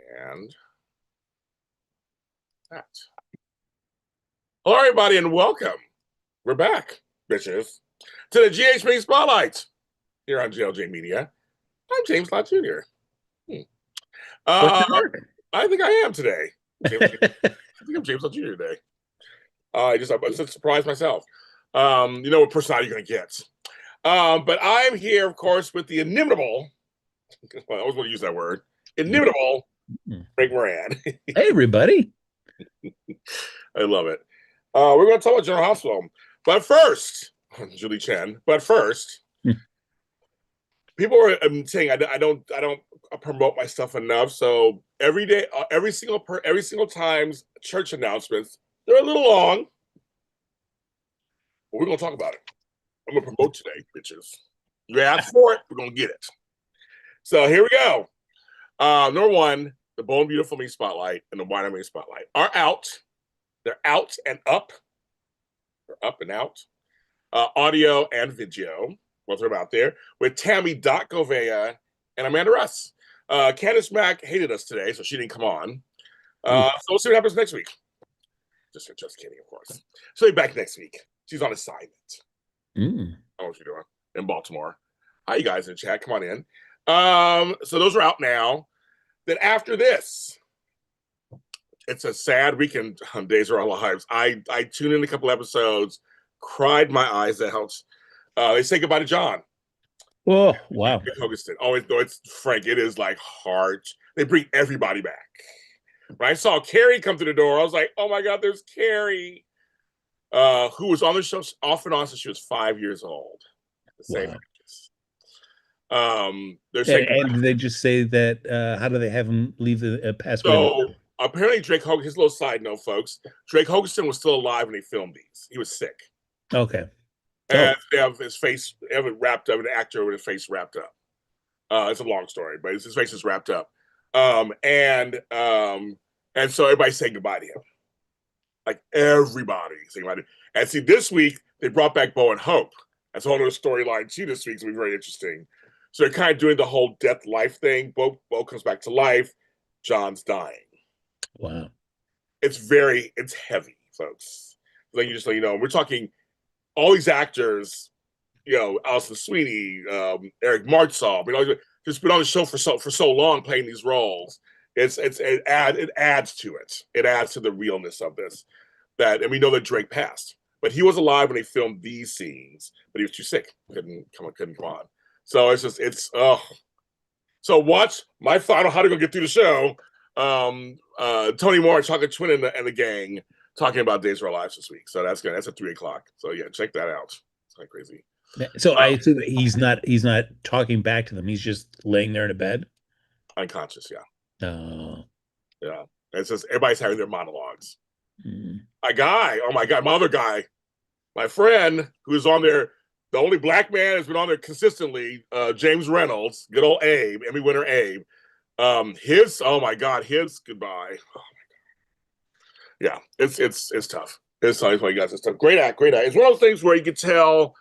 And that. Hello, everybody, and welcome. We're back, bitches, to the GHP Spotlight here on GLJ Media. I'm James Lott Jr. Uh, I think I am today. I think I'm James Lott Jr. today. I just surprised myself. You know what personality you're going to get. But I'm here, of course, with the inimitable, I always want to use that word, inimitable Frank Moran. Hey, everybody. I love it. We're going to talk about General Hospital. But first, Julie Chen, people are saying I don't promote my stuff enough. So every day, every single time's church announcements, they're a little long. But we're going to talk about it. I'm going to promote today, bitches. You asked for it, we're going to get it. So here we go. Number one, the Bone Beautiful Me Spotlight and the Wine Me Spotlight are out. They're out and up. They're up and out. Audio and video, both are out there, with Tammy Govea and Amanda Russ. Candace Mack hated us today, so she didn't come on. So we'll see what happens next week. Just kidding, of course. She'll be back next week. She's on assignment. I don't know what she's doing in Baltimore. Hi, you guys in the chat. Come on in. So those are out now. Then after this, it's a sad weekend on Days of Our Lives. I tuned in a couple episodes, cried my eyes out. They say goodbye to John. Oh, wow. Always, though it's Frank, it is like hard. They bring everybody back. When I saw Carrie come through the door, I was like, oh my God, there's Carrie. Who was on the show off and on since she was 5 years old. The same actress. They're saying, and did they just say that? How do they have him leave the password? So apparently, Drake Hogan. His little side note, folks. Drake Hogan was still alive when they filmed these. He was sick. Okay. And they have his face, have it wrapped up, an actor with his face wrapped up. It's a long story, but his face is wrapped up. And so everybody's saying goodbye to him. Like everybody saying goodbye to him. And see, this week they brought back Bo and Hope. That's a whole other storyline too. This week's gonna be very interesting. So they're kind of doing the whole death life thing. Bo comes back to life. John's dying. Wow. It's heavy, folks. Like you just let you know, we're talking all these actors, you know, Alison Sweeney, Eric Martsolf, you know, just been on the show for so long playing these roles. It adds to it. It adds to the realness of this. And we know that Drake passed, but he was alive when they filmed these scenes, but he was too sick, couldn't come on. So So watch my final How to Go Get Through the Show. Tony Moore, Chocolate Twin, and the gang talking about Days of Our Lives this week. So that's at 3:00. So yeah, check that out. It's kind of crazy. So I assume that he's not talking back to them. He's just laying there in a bed, unconscious. Yeah. Oh. Yeah. It's just everybody's having their monologues. A guy, oh my God, my other guy, my friend who's on there, the only black man has been on there consistently, James Reynolds, good old Abe, Emmy winner Abe. His goodbye. Oh my God. Yeah, it's tough. It's tough. It's tough. Great act. It's one of those things where you can tell.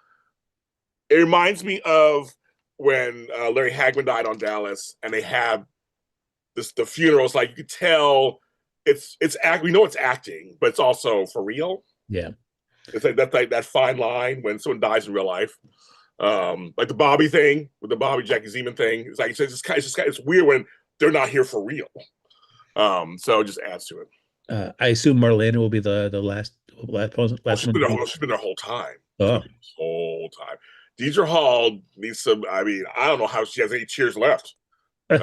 It reminds me of when Larry Hagman died on Dallas, and they have the funerals. Like you could tell, we know it's acting, but it's also for real. Yeah, it's like that fine line when someone dies in real life. Like the Bobby thing with the Bobby Jackie Zeman thing. It's like it's weird when they're not here for real. So it just adds to it. I assume Marlena will be the last person. She's been there whole time. Oh, whole time. Deidre Hall needs some. I mean, I don't know how she has any tears left. I'm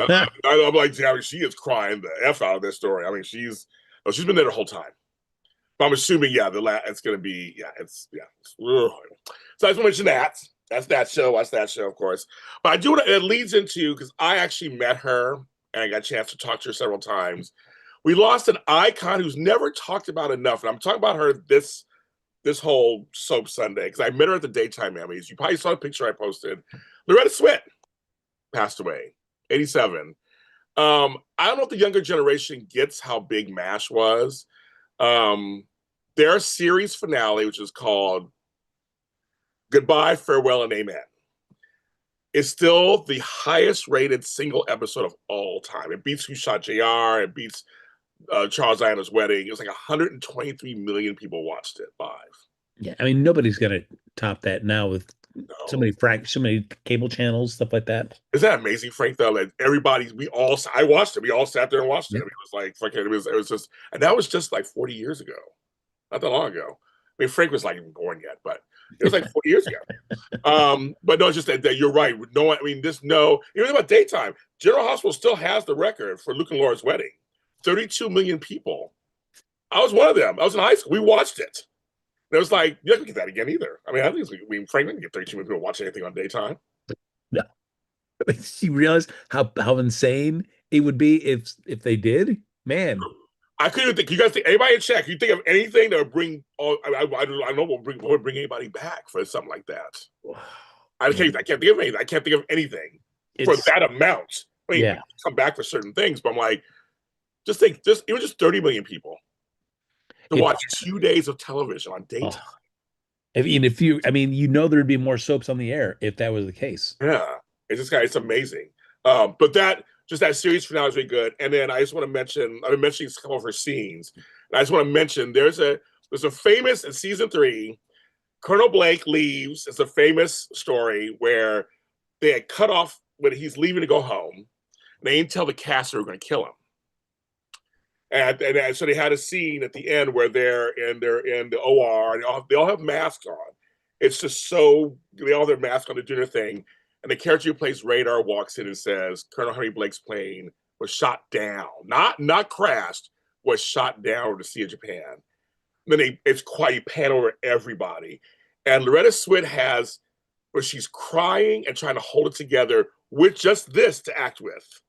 like, she is crying the F out of this story. I mean, she's been there the whole time. But I'm assuming, it's going to be, So I just mention that. That's that show. Watch that show, of course. But I do want to, it leads into, because I actually met her and I got a chance to talk to her several times. We lost an icon who's never talked about enough. And I'm talking about her this whole soap Sunday, because I met her at the Daytime Emmys. You probably saw the picture I posted. Loretta Swit passed away, 87. I don't know if the younger generation gets how big MASH was. Their series finale, which is called Goodbye, Farewell, and Amen. is still the highest rated single episode of all time. It beats Who Shot JR. It beats Charles Diana's Wedding. It was like 123 million people watched it live. Yeah, I mean nobody's gonna top that now with No. so many cable channels, stuff like that. Isn't that amazing, Frank? Though, that I watched it. We all sat there and watched it. Yeah. I mean, it was like fucking. It was just, and that was just like 40 years ago, not that long ago. I mean, Frank was like even born yet, but it was like 40 years ago. But no, it's just that you're right. No, I mean, even about daytime, General Hospital still has the record for Luke and Laura's Wedding. 32 million people. I was one of them. I was in high school. We watched it. And it was like, you're not going to get that again either. I mean, I think Frank didn't get 32 million people watch anything on daytime. No. You realize how insane it would be if they did? Man. I couldn't even think. You guys think anybody in chat? You think of anything that would bring? I know would bring anybody back for something like that. I can't think of anything. I can't think of anything for that amount. I mean, come back for certain things, but I'm like, just think, it was just 30 million people to watch 2 days of television on daytime. I mean, there'd be more soaps on the air if that was the case. Yeah, it's amazing. But that series finale is really good. And then I just want to mention, I've been mentioning a couple of her scenes. And I just want to mention there's a famous in season 3, Colonel Blake leaves. It's a famous story where they had cut off when he's leaving to go home. And they didn't tell the cast they were going to kill him. And so they had a scene at the end where they're in the OR and they all have masks on. It's just so they all have their masks on to do their thing. And the character who plays Radar walks in and says, Colonel Henry Blake's plane was shot down, not crashed, was shot down over the Sea of Japan. And then it's quiet, you pan over everybody. And Loretta Swit has where she's crying and trying to hold it together with just this to act with.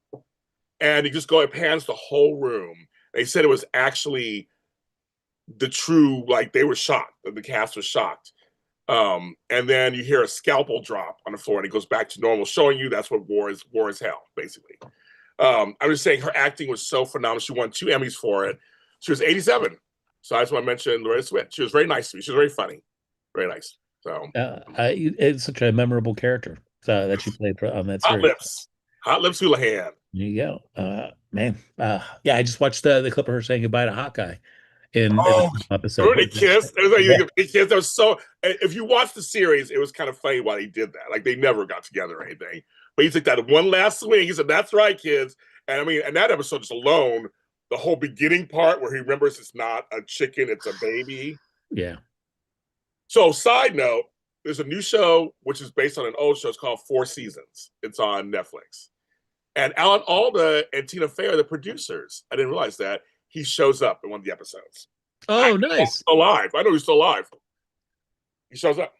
And you just go and pans the whole room. They said it was actually the true, like they were shocked, the cast was shocked. And then you hear a scalpel drop on the floor and it goes back to normal, showing you that's what war is hell, basically. I'm just saying her acting was so phenomenal. She won 2 Emmys for it. She was 87. So I just want to mention Loretta Swit. She was very nice to me. She was very funny. Very nice. So it's such a memorable character that she played on that series. Hot Lips Houlihan. There you go. Man. Yeah, I just watched the clip of her saying goodbye to Hawkeye in the episode. They kissed. It was like they kissed. That was so. If you watch the series, it was kind of funny why he did that. Like they never got together or anything. But he took that one last swing. He said, "That's right, kids." And I mean, and that episode just alone, the whole beginning part where he remembers it's not a chicken, it's a baby. Yeah. So, side note, there's a new show which is based on an old show. It's called 4 Seasons. It's on Netflix. And Alan Alda and Tina Fey are the producers. I didn't realize that. He shows up in one of the episodes. Oh, nice. Still alive. I know he's still alive. He shows up.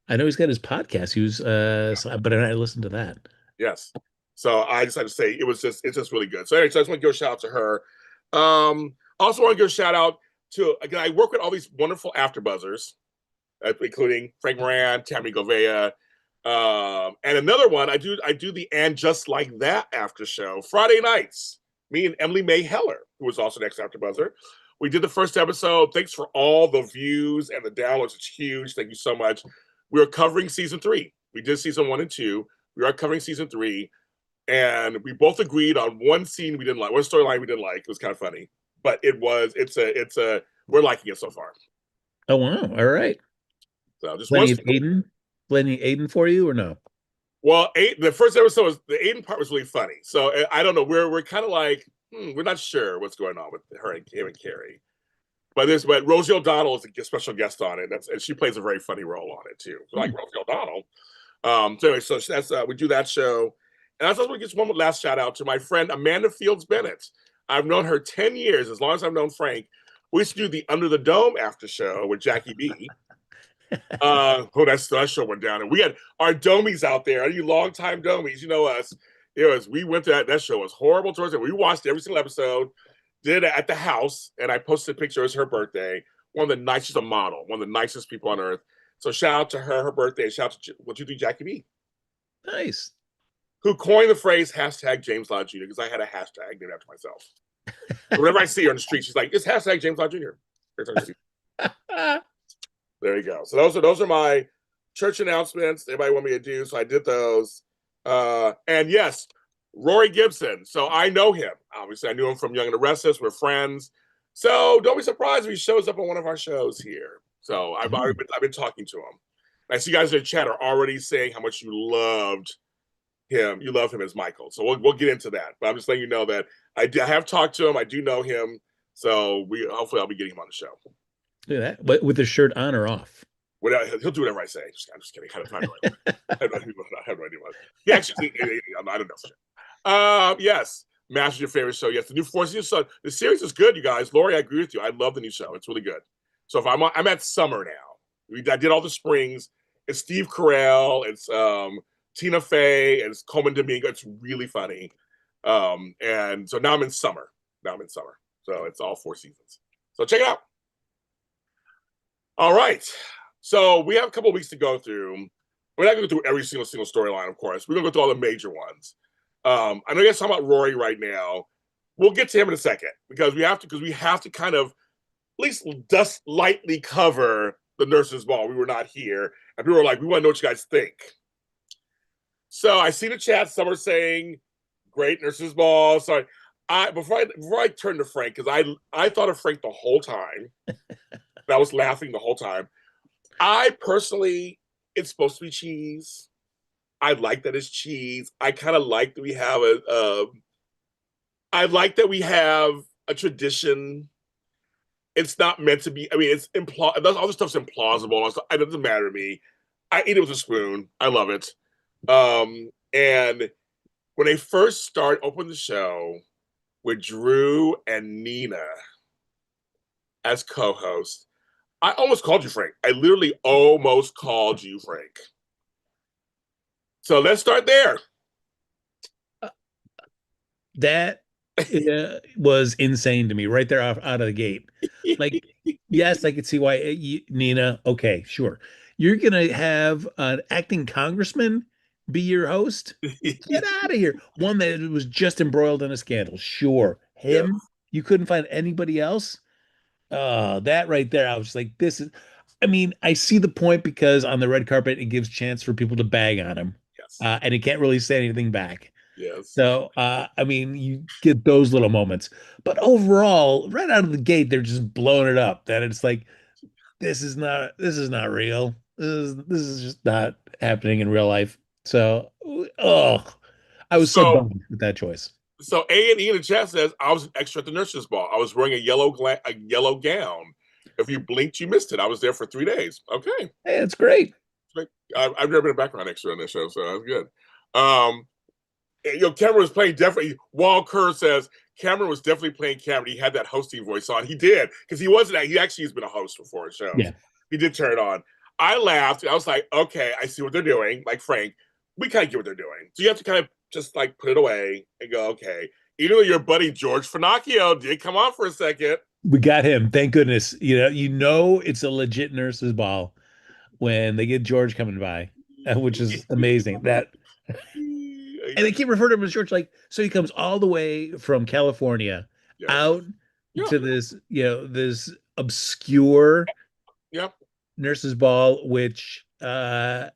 I know he's got his podcast. He was, but I listened to that. Yes. So I just had to say it's just really good. So anyway, so I just want to give a shout out to her. Also want to give a shout out to, again, I work with all these wonderful AfterBuzzers, including Frank Moran, Tammy Govea, and another one. I do the And Just Like That after show Friday nights. Me and Emily May Heller, who was also next AfterBuzzer. We did the first episode. Thanks for all the views and the downloads. It's huge. Thank you so much. We're covering season 3. We did season 1 and 2. We are covering season 3. And we both agreed on one scene we didn't like, one storyline we didn't like. It was kind of funny. But we're liking it so far. Oh, wow. All right. So just plenty of Aiden for you or no? Well, the first episode the Aiden part was really funny. So I don't know. We're kind of like, we're not sure what's going on with her and him and Carrie. But Rosie O'Donnell is a special guest on it, and she plays a very funny role on it too. So, like Rosie O'Donnell. So anyway, so that's we do that show, and I just want to give one last shout out to my friend Amanda Fields Bennett. I've known her 10 years, as long as I've known Frank. We used to do the Under the Dome after show with Jackie B. That show went down, and we had our domies out there. You longtime domies, you know us. We went to that show was horrible towards it. We watched every single episode. Did it at the house, and I posted a picture. It was her birthday. One of the nicest, a model, one of the nicest people on earth. So shout out to her birthday. Shout out to what you do, Jackie B. Nice. Who coined the phrase #James Lott Jr. because I had a hashtag named after myself. Whenever I see her on the street, she's like, "It's #James Lott Jr." There you go. So those are my church announcements anybody want me to do. So I did those. And yes, Rory Gibson. So I know him. Obviously, I knew him from Young and the Restless. We're friends. So don't be surprised if he shows up on one of our shows here. So Oh, I've been talking to him. I see you guys in the chat are already saying how much you loved him. You love him as Michael. So we'll get into that. But I'm just letting you know that I have talked to him. I do know him. So we hopefully I'll be getting him on the show. look at that. But with the shirt on or off? Whatever, he'll do whatever I say. I'm just kidding. I have no idea. I have no idea what. He actually, I don't know. Yes, Master your favorite show. Yes, the new four season. So the series is good, you guys. Lori, I agree with you. I love the new show. It's really good. So if I'm at summer now. I did all the springs. It's Steve Carell. It's Tina Fey. And it's Coleman Domingo. It's really funny. And so now I'm in summer. So it's all four seasons. So check it out. All right. So we have a couple of weeks to go through. We're not going to go through every single storyline, of course. We're going to go through all the major ones. I know you guys talking about Rory right now. We'll get to him in a second because we have to kind of at least just lightly cover the nurses' ball. We were not here, and people were like, "We want to know what you guys think." So I see the chat. Some are saying, "Great nurses' ball." Sorry, before I turn to Frank because I thought of Frank the whole time. I was laughing the whole time. I personally, it's supposed to be cheese. I like that it's cheese. I kind of like that we have I like that we have a tradition. It's not meant to be. I mean, it's all this stuff's implausible. It doesn't matter to me. I eat it with a spoon. I love it. And when they first open the show with Drew and Nina as co-hosts, I almost called you Frank. I literally almost called you Frank. So let's start there. That was insane to me right there out of the gate. Like, yes, I could see why Nina. Okay, sure. You're gonna have an acting congressman be your host? Get out of here. One that was just embroiled in a scandal. Sure. Yeah. Him. You couldn't find anybody else? That right there, I was just like, this is. I mean, I see the point because on the red carpet, it gives chance for people to bag on him, Yes. and he can't really say anything back. Yes. So, I mean, you get those little moments, but overall, right out of the gate, they're just blowing it up. That it's like, this is not real. This is just not happening in real life. So, oh, I was so So bummed with that choice. so A and E in the chat says I was extra at the nurse's ball. I was wearing a yellow gown. If you blinked, you missed it. I was there for 3 days. Okay. Hey, it's great. I've never been a background extra on this show, so that's good. Cameron was playing definitely. Wall Kerr says Cameron was definitely playing Cameron. He had that hosting voice on. He did because he wasn't. He actually has been a host before shows. Yeah. He did turn it on. I laughed. I was like, okay, I see what they're doing. Like Frank, we kind of get what they're doing. So you have to kind of just like put it away and go, okay. Even though your buddy George Finocchio did come on for a second. We got him. Thank goodness. You know it's a legit nurse's ball when they get George coming by, which is amazing. That and they keep referring to him as George, like, so he comes all the way from California Yes. out Yeah. to this, this obscure Yep. nurse's ball, which Yep.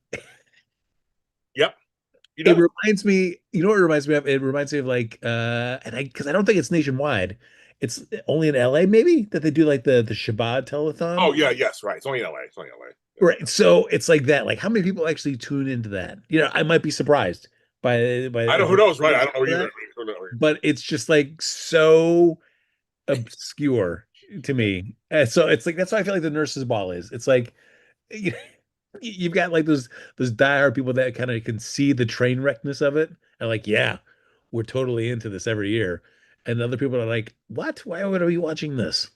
it reminds me, you know what it reminds me of? It reminds me of like and because I don't think it's nationwide. It's only in LA, maybe, that they do like the Shabbat telethon. Oh yeah, yes, right. It's only LA. It's only LA. Right. So it's like that. Like, how many people actually tune into that? I might be surprised by I don't. Who knows? Right. I don't know either. Who knows? but it's just like so obscure to me. And so it's like that's why I feel like the nurse's ball is. It's like you, you've got like those diehard people that kind of can see the train wreckness of it and like, yeah, we're totally into this every year. And other people are like, what? Why would I be watching this?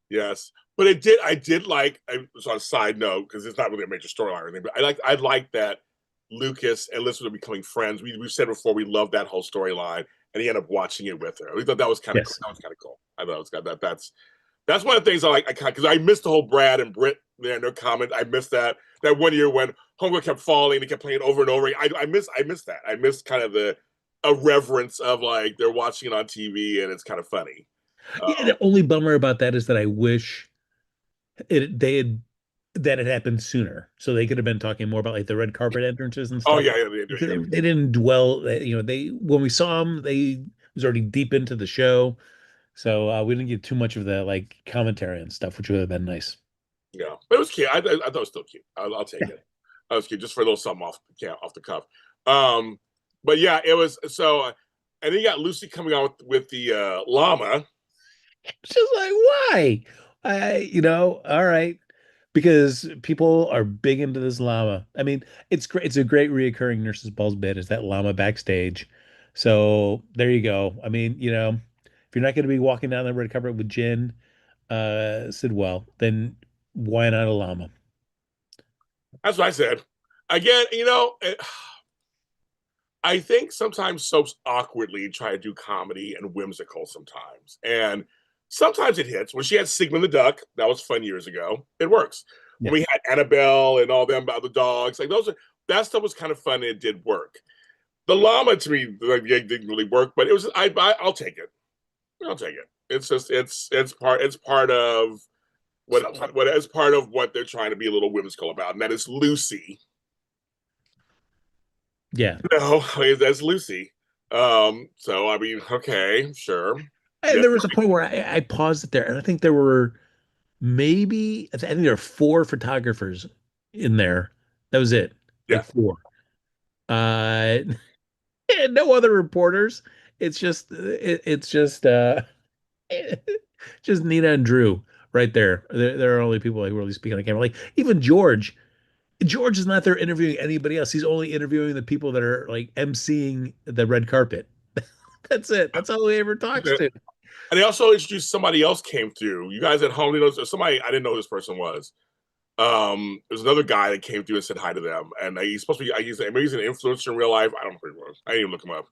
Yes, but it did. I did like. So on a side note, because it's not really a major storyline or anything, but I like that Lucas and Elizabeth are becoming friends. We've said before we love that whole storyline, and he ended up watching it with her. We thought that was kind of cool. Yes. That was kind of cool. I thought it was got that. That's one of the things I like. Because I missed the whole Brad and Britt there in their comment. I missed that one year when Homegirl kept falling, they kept playing over and over. I missed that. I missed kind of the irreverence of like they're watching it on TV and it's kind of funny. Yeah, the only bummer about that is that I wish they had that had happened sooner. So they could have been talking more about like the red carpet entrances and Oh stuff. yeah, yeah, they do. Because Yeah, they didn't dwell, they when we saw them, they was already deep into the show. So we didn't get too much of the like commentary and stuff, which would have been nice. yeah. But it was cute. I thought it was still cute. I'll take it. I was cute just for a little something off the cuff. Um, but yeah, it was so. And then you got Lucy coming on with the llama. It's just like, why? All right. Because people are big into this llama. I mean, it's great. It's a great reoccurring Nurses Balls bit is that llama backstage. So there you go. I mean, if you're not going to be walking down the red carpet with Jin, Sidwell, then why not a llama? That's what I said. Again, I think sometimes soaps awkwardly try to do comedy and whimsical sometimes. And sometimes it hits. When she had Sigmund the Duck, that was fun years ago. It works. When Yeah. we had Annabelle and all them about the dogs, like that stuff was kind of fun and it did work. The llama to me like, it didn't really work, but it was I'll take it. I'll take it. It's just it's part of what is part of what they're trying to be a little whimsical about, and that is Lucy. Yeah. No, that's Lucy. So I mean, okay, sure. And Yeah, there was a point where I paused it there, and I think there were maybe, I think there were four photographers in there. That was it. yeah. Like four. Uh, and no other reporters. It's just Nina and Drew right there. There are only people who really speak on the camera. Like even George. George is not there interviewing anybody else. He's only interviewing the people that are like emceeing the red carpet. That's it. That's all he ever talks to. And they also introduced somebody else came through. You guys at home, somebody I didn't know who this person was. There's another guy that came through and said hi to them, and he's supposed to be. Maybe he's an influencer in real life. I don't know who he was. I didn't even look him up.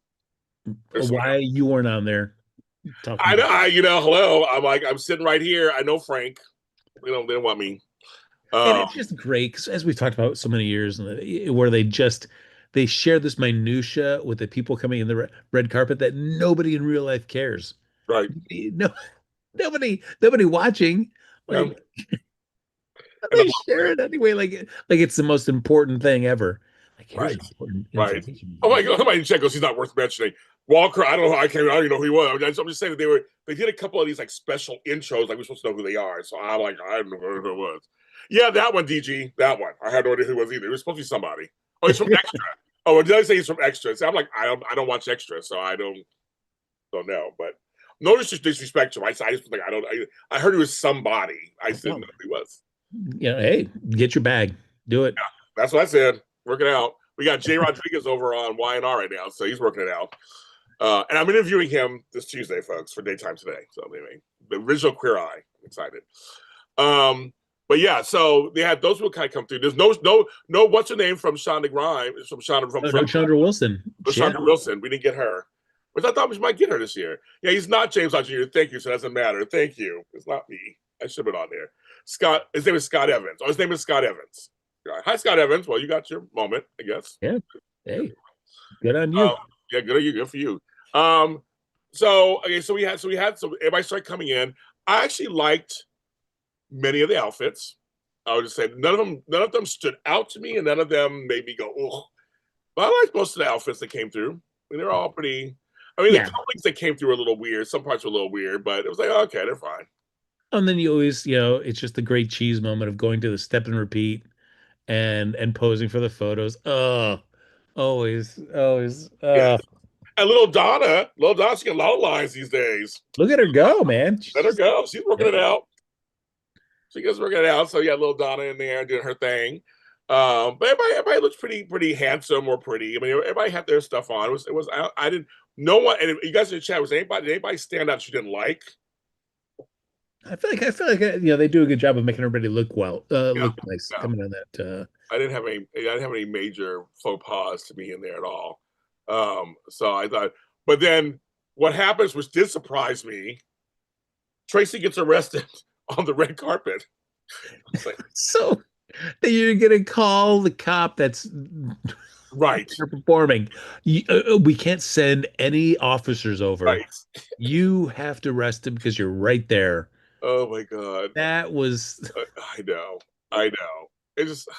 Why you weren't on there talking I know. about Hello. I'm like, I'm sitting right here. I know Frank. They don't want me. and Um, it's just great 'cause as we've talked about so many years where they share this minutia with the people coming in the red carpet that nobody in real life cares. right. No, nobody watching. Yeah. Like And they share it anyway, like it's the most important thing ever. Like here's right, important right. information. Oh my God, somebody check goes. He's not worth mentioning. Walker, I don't know. I don't even know who he was. I'm just saying that they did a couple of these like special intros, like we're supposed to know who they are. So I'm like, I don't know who it was. Yeah, that one, DG, that one. I had no idea who it was either. It was supposed to be somebody. Oh, he's from Extra. Oh, did I say he's from Extra? So I'm like, I don't watch Extra, so I don't know. But no disrespect to him. I just like I heard he was somebody. I didn't know who he was. Hey, get your bag, do it. Yeah, that's what I said. Work it out. We got Jay Rodriguez over on Y&R right now, so he's working it out. And I'm interviewing him this Tuesday, folks, for Daytime Today. So anyway, the original Queer Eye. I'm excited. But yeah, so they had those people kind of come through. There's no what's her name from Shonda Rhimes from Shonda No, Chandra Wilson. Yeah. Shonda Wilson. We didn't get her. Which I thought we might get her this year. Yeah, he's not James Lott Jr. Thank you, so it doesn't matter. Thank you. It's not me. I should have been on there. Scott, his name is Scott Evans. Oh, his name is Scott Evans. Hi, Scott Evans. Well, you got your moment, I guess. Yeah. Hey, good on you. Yeah, good on you. Good for you. Um, so okay, so everybody started coming in. I actually liked many of the outfits. I would just say none of them stood out to me, and none of them made me go, oh. But I liked most of the outfits that came through. I mean, they're all pretty. I mean, Yeah. the colors that came through were a little weird. Some parts were a little weird, but it was like, oh, okay, they're fine. And then you always, it's just the great cheese moment of going to the step and repeat and posing for the photos. Oh, always, always. Yeah. And little Donna's getting a lot of lines these days. Look at her go, man. Let her go. She's working it Hey, out. She gets working it out. So yeah, little Donna in there doing her thing. But everybody looks pretty handsome or pretty. I mean, everybody had their stuff on. It was I didn't no one. And you guys in the chat, did anybody stand out that you didn't like? I feel like they do a good job of making everybody Yeah, look nice no. coming on that. I didn't have any major faux pas to me in there at all. So I thought, but then what happens, which did surprise me, Tracy gets arrested on the red carpet. Like, So that you're gonna call the cop that's right, performing. We can't send any officers over. right. You have to arrest him because you're right there. Oh my god, That was I know. I know. It's just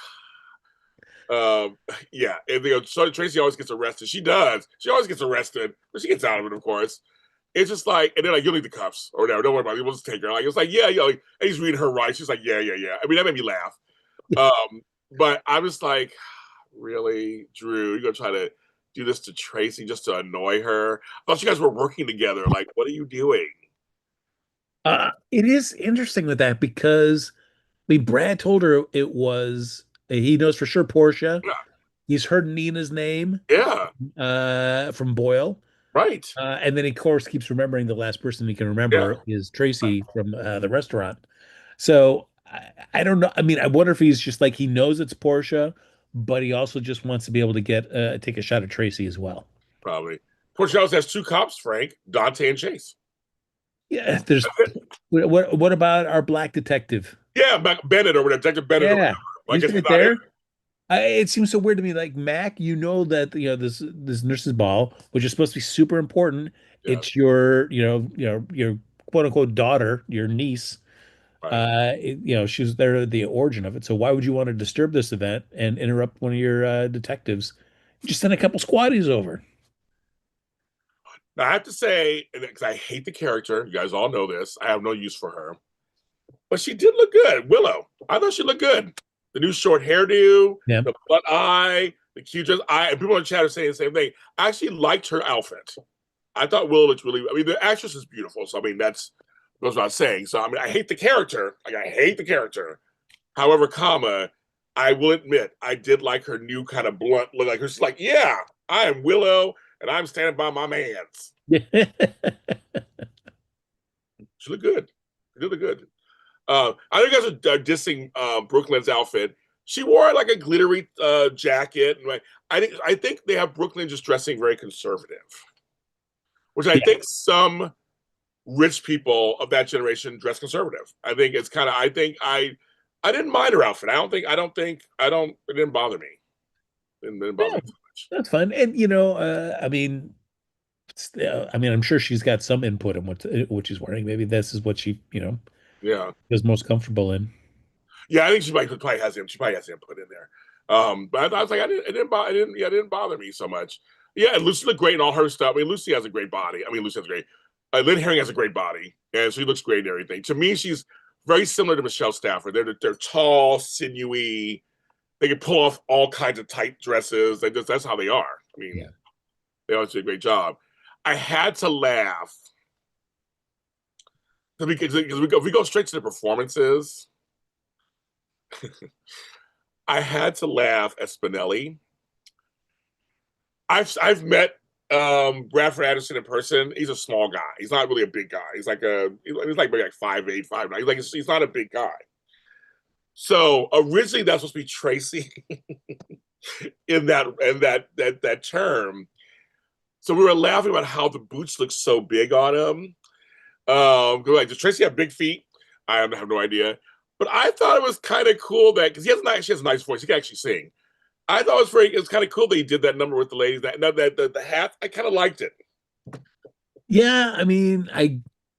um yeah. And so Tracy always gets arrested. She does. She always gets arrested, but she gets out of it, of course. It's just like, and then like, you'll need the cuffs or whatever. Don't worry about it. We'll just take her. Like, it's like, yeah, yeah. Like, and he's reading her rights. She's like, yeah, yeah, yeah. I mean, that made me laugh. But I'm just like, really, Drew, you're gonna try to do this to Tracy just to annoy her? I thought you guys were working together. Like, what are you doing? It is interesting with that because I mean, Brad told her it was he knows for sure Portia. Yeah, He's heard Nina's name yeah, from Boyle. right. And then he, of course, keeps remembering the last person he can Yeah. remember is Tracy from the restaurant. So I don't know. I mean, I wonder if he's just like he knows it's Portia, but he also just wants to be able to get take a shot at Tracy as well. Probably. Portia has two cops, Frank, Dante and Chase. Yeah, there's what about our black detective? Yeah, Bennett or whatever, Detective Bennett or Yeah, whatever. I he's guess he's right not in. there. It seems so weird to me. Like Mac, you know that this nurse's ball, which is supposed to be super important. Yeah, It's your your quote unquote daughter, your niece. right. She was there at the origin of it. So why would you want to disturb this event and interrupt one of your detectives? Just send a couple squaddies over. Now, I have to say, because I hate the character, you guys all know this, I have no use for her. But she did look good. Willow, I thought she looked good. The new short hairdo, Yeah. the butt eye, the cute dress. And people in the chat are saying the same thing. I actually liked her outfit. I thought Willow looked really. I mean, the actress is beautiful. So I mean, that's goes without saying. So I mean, I hate the character. Like I hate the character. However, comma, I will admit I did like her new kind of blunt look. Like her, she's like, yeah, I am Willow, and I'm standing by my man's. She looked good. She did look good. I think you guys are dissing Brooklyn's outfit. She wore like a glittery jacket, and like I think they have Brooklyn just dressing very conservative, which I Yeah. think some rich people of that generation dress conservative. I think it's kind of. I didn't mind her outfit. It didn't bother me. It didn't bother Yeah, me too much. that's fun. And I mean, I'm sure she's got some input in what she's wearing. Maybe this is what she, Yeah, is most comfortable in. yeah. I think probably has him. She probably has input in there. But I was like, it didn't bother me so much. Yeah, and Lucy looked great in all her stuff. I mean, Lucy has a great body. I mean, Lucy has a great. Lynn Herring has a great body, and she looks great and everything. To me, she's very similar to Michelle Stafford. They're tall, sinewy. They can pull off all kinds of tight dresses. That's how they are. I mean, Yeah. they always do a great job. I had to laugh because we go straight to the performances. I had to laugh at Spinelli. I've met Bradford Anderson in person. He's a small guy. He's not really a big guy. He's like maybe like 5'8", 5'9". He's not a big guy. So originally that's supposed to be Tracy in that term. So we were laughing about how the boots look so big on him. Like, does Tracy have big feet? I have no idea. But I thought it was kind of cool that because she has a nice voice. He can actually sing. I thought it was kind of cool that he did that number with the ladies. The hat, I kind of liked it. Yeah, I mean, yeah,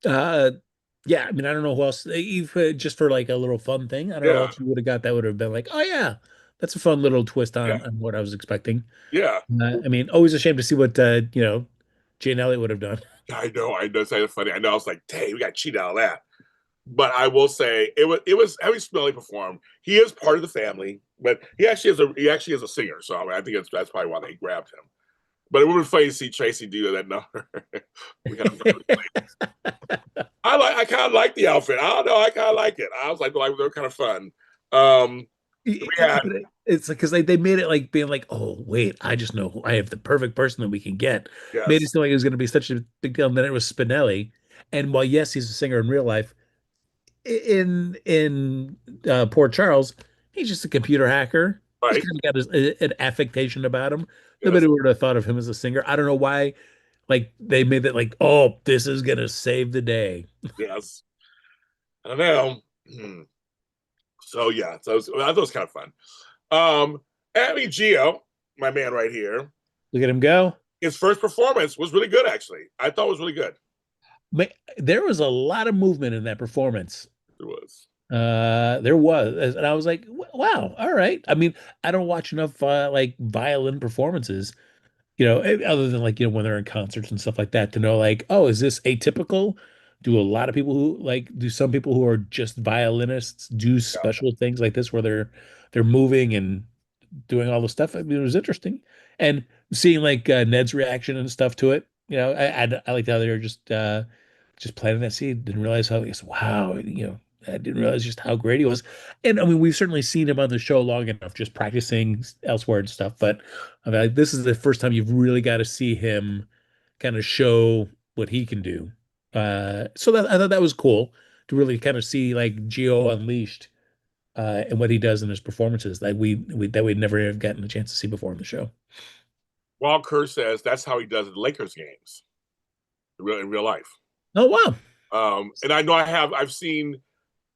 I mean, I don't know who else, if just for like a little fun thing. I don't know who Yeah, else you would have got that would have been like, oh yeah, that's a fun little twist yeah, on what I was expecting. yeah. I mean, always a shame to see what Jane Elliott would have done. I know. I know. It's kind of funny. I know. I was like, dang, we got cheated out of that. But I will say it was having Smelly perform. He is part of the family, but he actually is a singer. So I mean, I think that's probably why they grabbed him. But it would be funny to see Tracy do that number. we got I kind of like the outfit. I don't know. I kind of like it. I was like they're kind of fun. We had But it's like because they made it like being like, oh wait, I just know I have the perfect person that we can get. Made it yes, seem like it was going to be such a big deal, and then it was Spinelli. And while yes, he's a singer in real life, in Port Charles, he's just a computer hacker. He's right, kind of got an affectation about him. yes, Nobody would have thought of him as a singer. I don't know why, like they made it like, oh, this is gonna save the day. yes. I don't know. So yeah, I thought it was kind of fun. Abby Gio, my man right here, Look at him go. his first performance was really good. Actually, I thought it was really good. There was a lot of movement in that performance. It was. There was, and I was like, wow, all right. I mean, I don't watch enough like violin performances, other than like, when they're in concerts and stuff like that to know like, oh, is this atypical? Do a lot of people who like do some people who are just violinists do Yeah. special things like this where they're moving and doing all the stuff? I mean, it was interesting. And seeing like Ned's reaction and stuff to it, I liked how they were just planting that seed. Didn't realize how, yes, wow, I didn't realize just how great he was. And I mean, we've certainly seen him on the show long enough, just practicing elsewhere and stuff. But I mean, like, this is the first time you've really got to see him kind of show what he can do. So that I thought that was cool to really kind of see like Gio unleashed and what he does in his performances that we'd never have gotten a chance to see before in the show. Wild Kerr says that's how he does the Lakers games in real life. Oh wow. And I know I've seen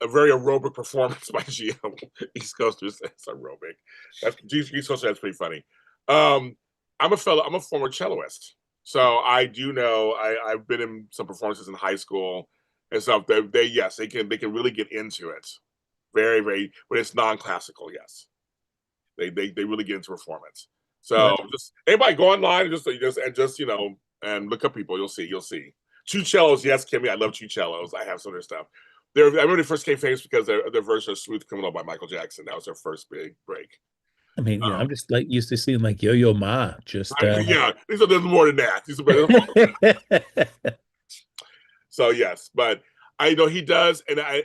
a very aerobic performance by GM. East Coasters that's aerobic. That's East Coaster. That's pretty funny. Um, I'm a former celloist, so I do know. I've been in some performances in high school and stuff. Yes, they can really get into it. Very very, but it's non-classical. Yes, they really get into performance. Well, So just anybody go online and just and look up people. You'll see. Two cellos, yes, Kimmy. I love two cellos. I have some of their stuff. I remember they first came famous because their version of "Smooth Criminal" by Michael Jackson. That was their first big break. I mean, Um, I'm just like used to seeing like Yo-Yo Ma just yeah, there's more than that. These are better. So yes, but I know he does, but I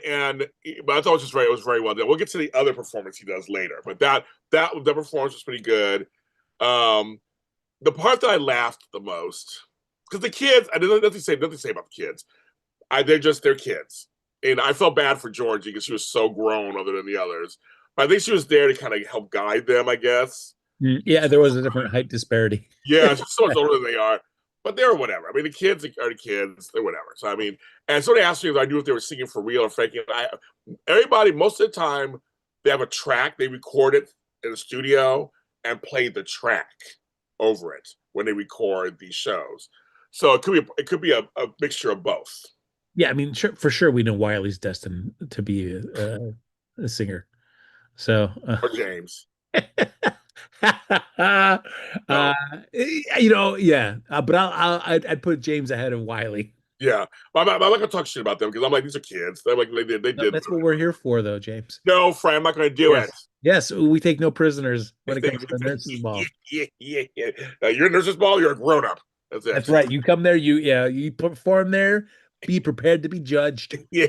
thought it was very well done. We'll get to the other performance he does later, but that performance was pretty good. Um, the part that I laughed the most because the kids, I didn't nothing to say about the kids. They're kids, and I felt bad for Georgie because she was so grown, other than the others. But I think she was there to kind of help guide them, I guess. Yeah, there was a different height disparity. Yeah, she's so much older than they are, but they're whatever. I mean, the kids are the kids; they're whatever. So I mean, and so they asked me if I knew if they were singing for real or faking. Everybody, most of the time, they have a track. They record it in the studio and play the track over it when they record these shows. So it could be a mixture of both. Yeah, I mean, sure, for sure, we know Wiley's destined to be a singer. So, Or James. uh, So yeah, but I'd put James ahead of Wiley. yeah, I'm not gonna talk shit about them because I'm like these are kids. They're like they No, did. that's what we're here for, though, James. No, Fran, I'm not gonna do it. Yes, yes, we take no prisoners when it comes to the nurses' ball. Yeah. You're a nurse's ball. You're a grown up. That's it. That's right. You come there, you perform there. Be prepared to be judged. Yeah.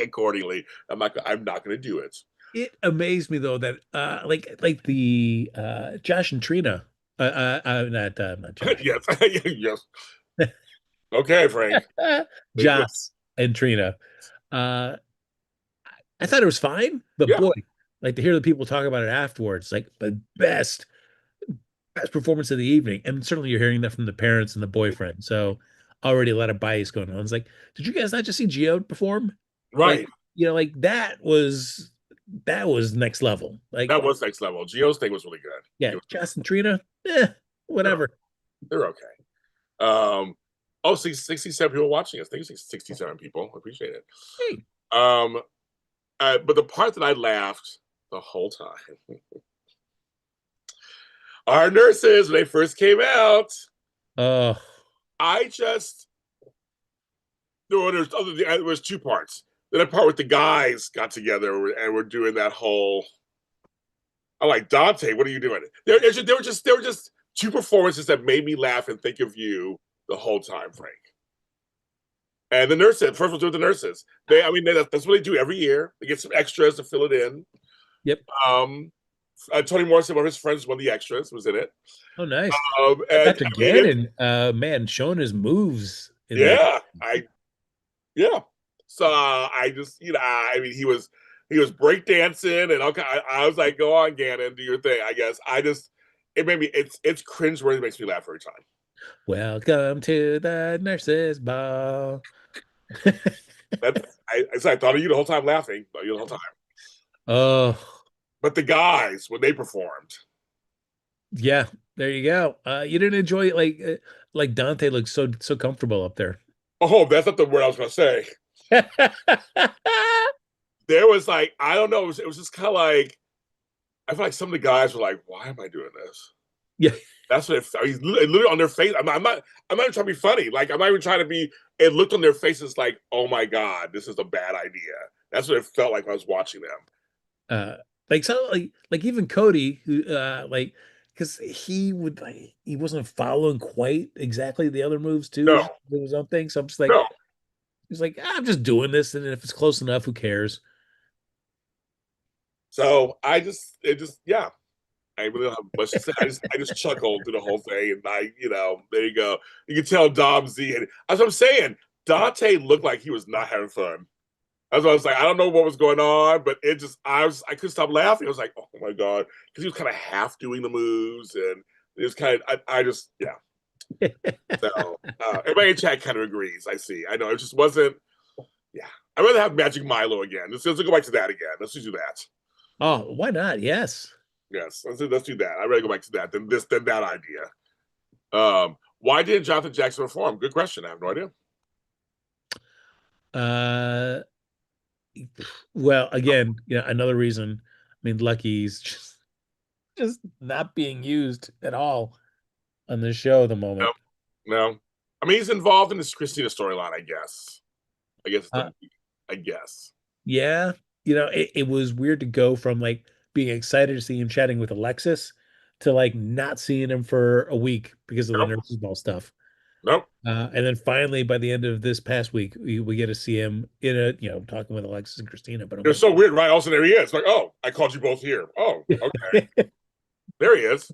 Accordingly, I'm not going to do it. It amazed me though that like the Josh and Trina, not Josh, Yes, yes. Okay, Frank. Joss and Trina. Uh, I thought it was fine, but Yeah, boy, like to hear the people talk about it afterwards, like the best performance of the evening, and certainly you're hearing that from the parents and the boyfriend. So already a lot of bias going on. It's like, did you guys not just see Geo perform? Like, right. like that was next level. Like, That was next level. Geo's thing was really good. yeah, It Justin Trina, they're, whatever. they're okay. Um, oh, 67 people watching us. Thank you, 67 people. Appreciate it. Hey, Um, but the part that I laughed the whole time, our nurses when they first came out, oh, I just there was two parts. Then a part with the guys got together and were doing that whole. I'm like Dante, what are you doing? There were just two performances that made me laugh and think of you the whole time, Frank. And the nurses, first was with the nurses. That's what they do every year. They get some extras to fill it in. yep. Um, Tony Morrison, one of his friends, one of the extras, was in it. Oh, nice. And Patrick I mean, it, Gannon, man, showing his moves in that. yeah, yeah. So I just, I mean, he was breakdancing and okay. I was like, go on, Gannon, do your thing. I guess it made me. It's cringe where it makes me laugh every time. Welcome to the nurses' ball. I thought of you the whole time laughing, you the whole time. Oh, But the guys when they performed, yeah. There you go. You didn't enjoy it like Dante looks so comfortable up there. oh, that's not the word I was gonna say. there was like, I don't know, it was just kind of like, I feel like some of the guys were like, why am I doing this? Yeah. That's what it literally on their face. I'm not even trying to be funny. Like, I'm not even trying to be, it looked on their faces like, oh my God, this is a bad idea. That's what it felt like when I was watching them. Uh like so like even Cody who like because he would like he wasn't following quite exactly the other moves too. No, He's doing his own thing. So I'm just like no. he's like, "Ah, I'm just doing this, and if it's close enough, who cares?" So yeah, I really don't have much to say. I just chuckled through the whole thing, and there you go. You can tell Dom Z, and that's what I'm saying. Dante looked like he was not having fun. That's what I was like. I don't know what was going on, but I couldn't stop laughing. I was like, oh my God, because he was kind of half doing the moves, and it was kind of, I just, yeah. So everybody in chat kind of agrees. I see. I know it just wasn't. Yeah, I'd rather have Magic Milo again. Let's go back to that again. Let's just do that. Oh, why not? Yes. Yes, let's do that. I'd rather go back to that than that idea. Why didn't Jonathan Jackson perform? Good question. I have no idea. Uh, well, again, another reason. I mean, Lucky's just not being used at all on this show at the No, moment. no. I mean, he's involved in this Christina storyline. I guess. I guess. Uh, I guess. yeah, it was weird to go from like being excited to see him chatting with Alexis to like not seeing him for a week because of the Nope. nurses ball stuff. Nope. And then finally, by the end of this past week, we get to see him in a, talking with Alexis and Christina. But I'm It was like, so weird, right? Also, there he is. Like, oh, I called you both here. Oh, okay. There he is.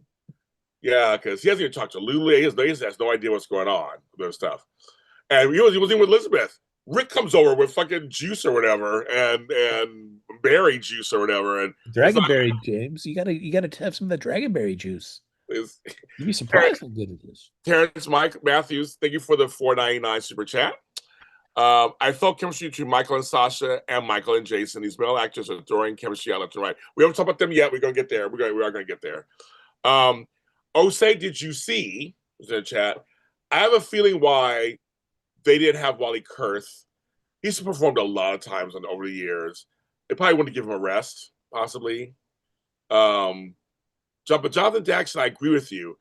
Yeah, because he hasn't even talked to Lulu. He has no idea what's going on with their stuff. And he was in with Elizabeth. Rick comes over with fucking juice or whatever, and berry juice or whatever, and it's not. Dragonberry, James, you gotta have some of the Dragonberry juice. It's, You'd be surprised how good it is. Terrence Mike Matthews, thank you for the $4.99 super chat. I felt chemistry between Michael and Sasha and Michael and Jason. These male actors are throwing chemistry out left and right. We haven't talked about them yet. We're gonna get there. We are gonna get there. Osei, did you see? Was in the chat. I have a feeling why they didn't have Wally Kurth. He's performed a lot of times over the years. They probably want to give him a rest, possibly. But Jonathan Jackson, I agree with you.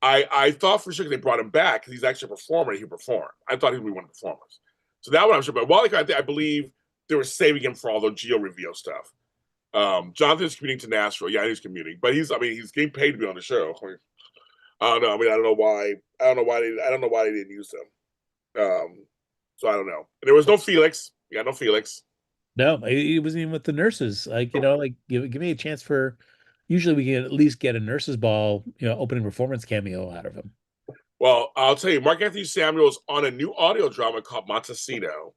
I thought for sure they brought him back because he's actually a performer. He performed. I thought he would be one of the performers. So that one I'm sure. But Wally, I believe they were saving him for all the Geo reveal stuff. Jonathan's commuting to Nashville. Yeah, he's commuting, but he's getting paid to be on the show. I don't know. I mean, I don't know why. I don't know why they didn't use him. So I don't know. And there was no Felix. We got no Felix. No, he wasn't even with the nurses. Like, like give me a chance for. Usually, we can at least get a nurses ball, opening performance cameo out of him. Well, I'll tell you, Mark Anthony Samuel's on a new audio drama called Montecito,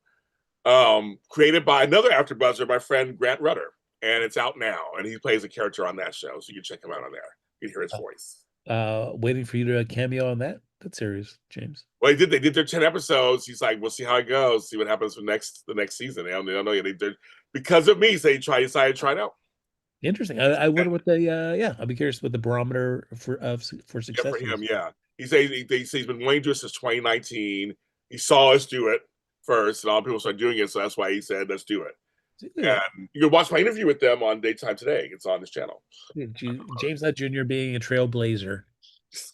created by another AfterBuzzer, my friend Grant Rutter, and it's out now. And he plays a character on that show, so you can check him out on there. You can hear his voice. Waiting for you to cameo on that series, James. Well, they did their 10 episodes. He's like, we'll see how it goes, see what happens for the next season. They don't know yet. Because of me, so they decided to try it out. Interesting. I wonder what the I'll be curious what the barometer for success yeah, for him. Yeah, he says he's been wanting to do it since 2019. He saw us do it first, and all people started doing it, so that's why he said, "Let's do it." Yeah. And you can watch my interview with them on Daytime Today. It's on this channel. James Lott Jr. being a trailblazer.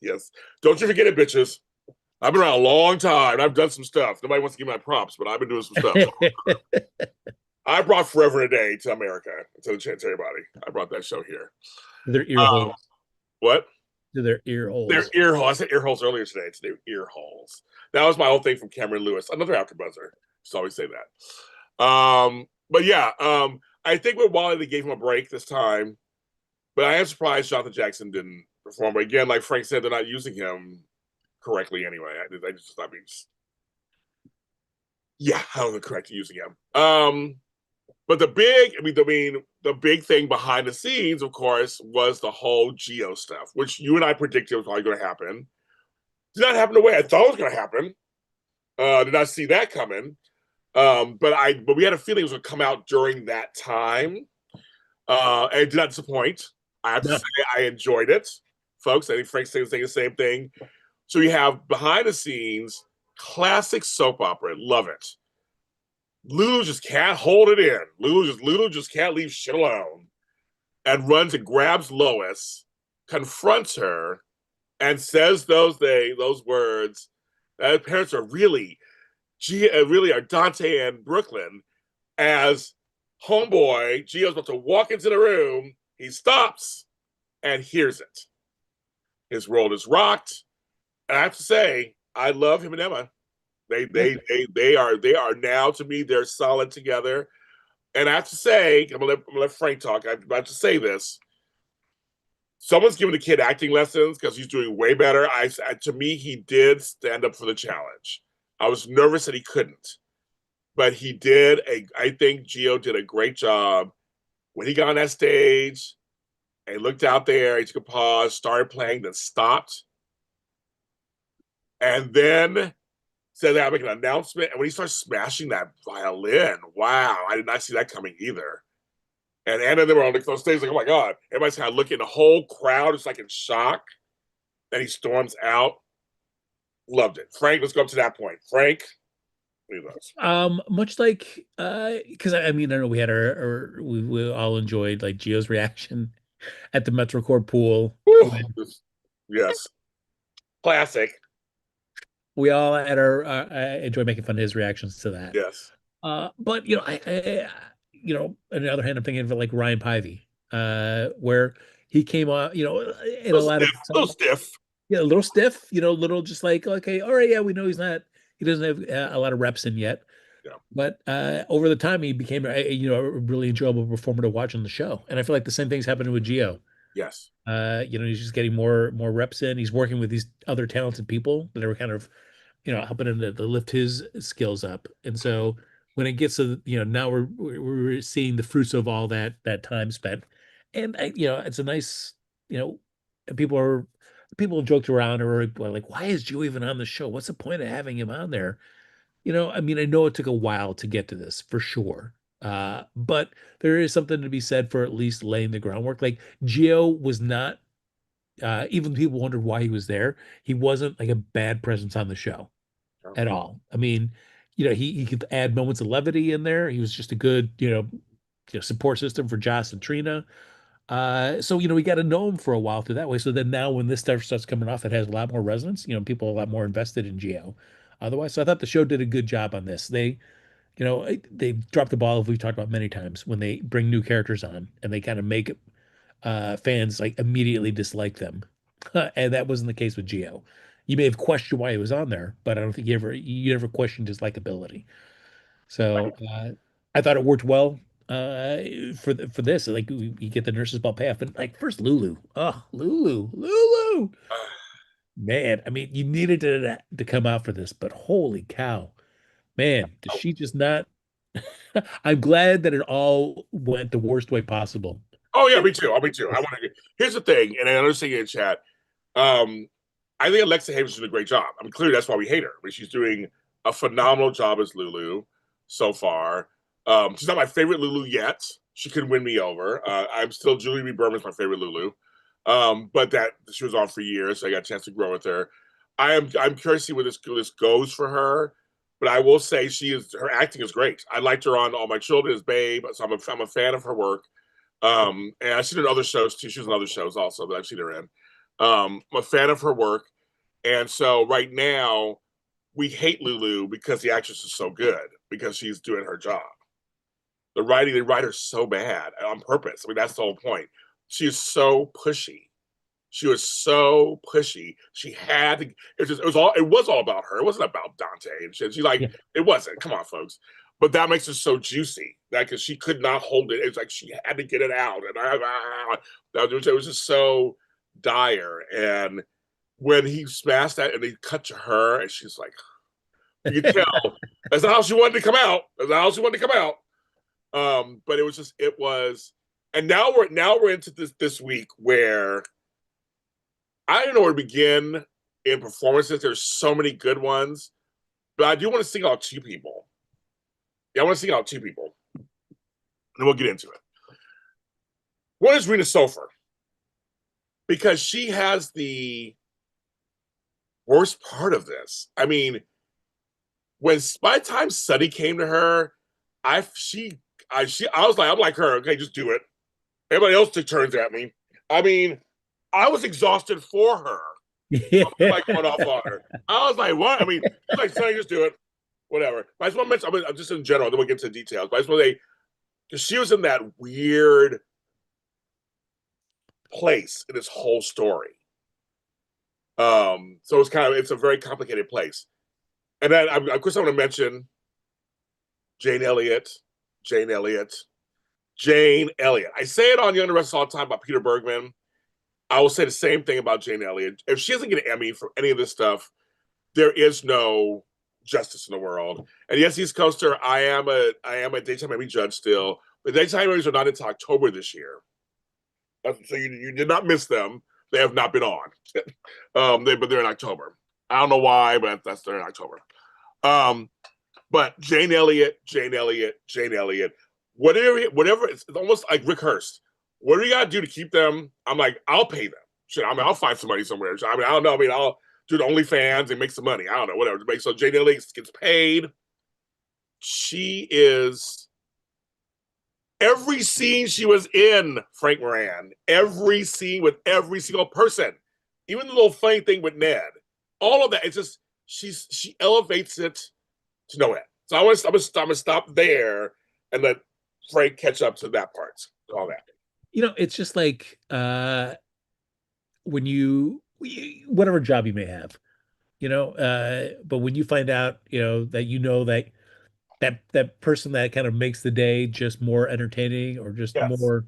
Yes, don't you forget it, bitches. I've been around a long time. I've done some stuff. Nobody wants to give me my props, but I've been doing some stuff. I brought Forever and a Day to America, to everybody. I brought that show here. Their ear holes. What? To their ear holes. Their ear holes. I said ear holes earlier today. It's their ear holes. That was my whole thing from Cameron Lewis. Another AfterBuzzer. Just always say that. But yeah, I think with Wally they gave him a break this time. But I am surprised Jonathan Jackson didn't perform. But again, like Frank said, they're not using him correctly anyway. I just not being. Yeah, I don't know correct using him. But the big thing behind the scenes, of course, was the whole Geo stuff, which you and I predicted was probably going to happen. Did not happen the way I thought it was going to happen. Did not see that coming. But we had a feeling it was going to come out during that time. And it did not disappoint. I have to say I enjoyed it, folks. I think Frank's saying the same thing. So you have behind the scenes classic soap opera. Love it. Lulu just can't hold it in. Lulu just can't leave shit alone, and runs and grabs Lois, confronts her, and says those words. That parents are really are Dante and Brooklyn. As homeboy Gio's about to walk into the room, he stops and hears it. His world is rocked, and I have to say, I love him and Emma. They are now, to me, they're solid together. And I have to say, I'm gonna let Frank talk. I'm about to say this. Someone's giving the kid acting lessons because he's doing way better. To me, he did stand up for the challenge. I was nervous that he couldn't, but he did. I think Gio did a great job when he got on that stage and he looked out there. He took a pause, started playing, then stopped, and then said that I make an announcement. And when he starts smashing that violin, wow, I did not see that coming either. And Anna and them were on the stage like, oh my God. Everybody's kind of looking. The whole crowd is like in shock. Then he storms out. Loved it. Frank, let's go up to that point. Frank, leave us. Much like because I mean I know we had we all enjoyed like Gio's reaction at the MetroCorp pool when Yes. Classic. we all had our I enjoy making fun of his reactions to that. Yes. But you know, you know, on the other hand, I'm thinking of it like Ryan Pivey, where he came on, you know, in a lot of Little stiff. yeah, a little stiff, you know, little just like okay, all right, yeah, we know he doesn't have a lot of reps in yet, Yeah. but over the time he became you know a really enjoyable performer to watch on the show, and I feel like the same thing's happening with Gio. Yes. You know, he's just getting more reps in. He's working with these other talented people that are kind of you know, helping him to lift his skills up. And so when it gets to, you know, now we're seeing the fruits of all that time spent. And you know, it's a nice, you know, and people have joked around or like, why is Joe even on the show? What's the point of having him on there? You know, I mean, I know it took a while to get to this for sure. But there is something to be said for at least laying the groundwork. Like Gio was not even people wondered why he was there. He wasn't like a bad presence on the show Yeah. at all. I mean, you know, he could add moments of levity in there. He was just a good, you know, support system for Joss and Trina. So you know, we got to know him for a while through that way. So then now when this stuff starts coming off, it has a lot more resonance. You know, people are a lot more invested in Geo. Otherwise, so I thought the show did a good job on this. They, you know, they dropped the ball, as we've talked about many times, when they bring new characters on and they kind of make fans like immediately dislike them. And that wasn't the case with Geo. You may have questioned why he was on there, but I don't think you ever questioned his likability. So I thought it worked well for this. Like we get the nurse's ball payoff, and like first Lulu, oh Lulu, man. I mean, you needed to come out for this, but holy cow, man, does she just not? I'm glad that it all went the worst way possible. Oh yeah, me too. Me too. I want to. Here's the thing, and I understand in chat. Um, I think Alexa Havens did a great job. I mean, clearly that's why we hate her. I mean, she's doing a phenomenal job as Lulu so far. She's not my favorite Lulu yet. She could win me over. I'm still Julie B. Berman's my favorite Lulu. But that she was on for years, so I got a chance to grow with her. I'm curious to see where this goes for her. But I will say her acting is great. I liked her on All My Children as Babe, so I'm a fan of her work. And I've seen her in other shows too. She was in other shows also that I've seen her in. I'm a fan of her work. And so right now, we hate Lulu because the actress is so good, because she's doing her job. They write her so bad on purpose. I mean, that's the whole point. She is so pushy. She was so pushy. She had to. It was all about her. It wasn't about Dante and shit. Yeah. It wasn't. Come on, folks. But that makes it so juicy. That because she could not hold it. It's like she had to get it out, and it was just so dire. And when he smashed that, and they cut to her, and she's like, you can tell that's not how she wanted to come out. That's not how she wanted to come out. But it was, and now we're into this week where I don't know where to begin in performances. There's so many good ones, but I do want to sing out two people. Yeah, I want to sing out two people, and we'll get into it. One is Rena Sofer, because she has the worst part of this. I mean, by the time Sunny came to her, I she I was like, I'm like her, okay, just do it. Everybody else took turns at me. I mean, I was exhausted for her. Yeah. Like going off on her. I was like, what? I mean, she's like, son, just do it. Whatever. But I just want to mention, I mean, just in general, then we'll get into the details. But I just want to say, because she was in that weird place in this whole story. So it's a very complicated place. And then, of course, I want to mention Jane Elliott, Jane Elliott, Jane Elliott. I say it on Young and the Restless all the time about Peter Bergman. I will say the same thing about Jane Elliott. If she doesn't get an Emmy for any of this stuff, there is no justice in the world. And yes, East Coaster, I am a daytime Emmy judge still, but daytime Emmys are not until October this year. So you did not miss them. They have not been on. But they're in October. I don't know why, but they're in October. Um, but Jane Elliott, Jane Elliott, Jane Elliott, whatever. It's almost like Rick Hurst. What do you got to do to keep them? I'm like, I'll pay them. Shit, I mean, I'll find somebody somewhere. I mean, I don't know. I mean, I'll do the OnlyFans and make some money. I don't know, whatever. So Jane Elliott gets paid. She is every scene she was in, Frank Moran, every scene with every single person, even the little funny thing with Ned, all of that. It's just she elevates it to no end. So I'm gonna stop there and let Frank catch up to that part. All that. It's just like when whatever job you may have, but when you find out, that that person that kind of makes the day just more entertaining or just Yes. more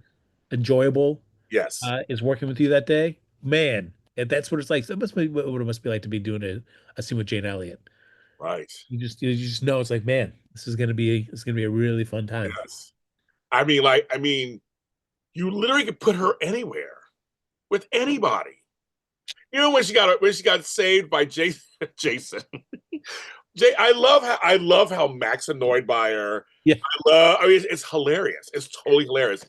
enjoyable Yes. is working with you that day, man, that's what it's like. That must be what it must be like to be doing a scene with Jane Elliott. Right. You just know it's like, man, this is gonna be a really fun time. Yes. I mean, you literally could put her anywhere with anybody. You know when she got saved by Jason. Jason. I love how Mac's annoyed by her. Yeah, I mean, it's hilarious. It's totally hilarious.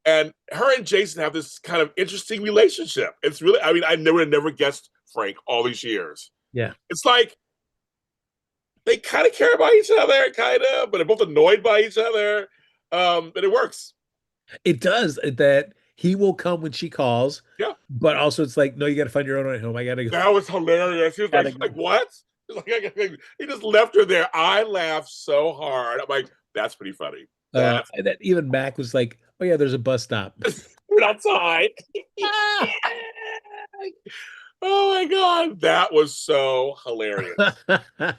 And her and Jason have this kind of interesting relationship. It's really, I mean, I never guessed Frank all these years. yeah. It's like they kind of care about each other, kind of, but they're both annoyed by each other. But it works. It does that he will come when she calls, Yeah, but also it's like, no, you got to find your own way home. I gotta go. that was hilarious. Gotta She's like, go. what? He just left her there. I laughed so hard. I'm like, that's pretty funny. That's And that even Mac was like, oh yeah, there's a bus stop. we're outside. Oh my god, that was so hilarious.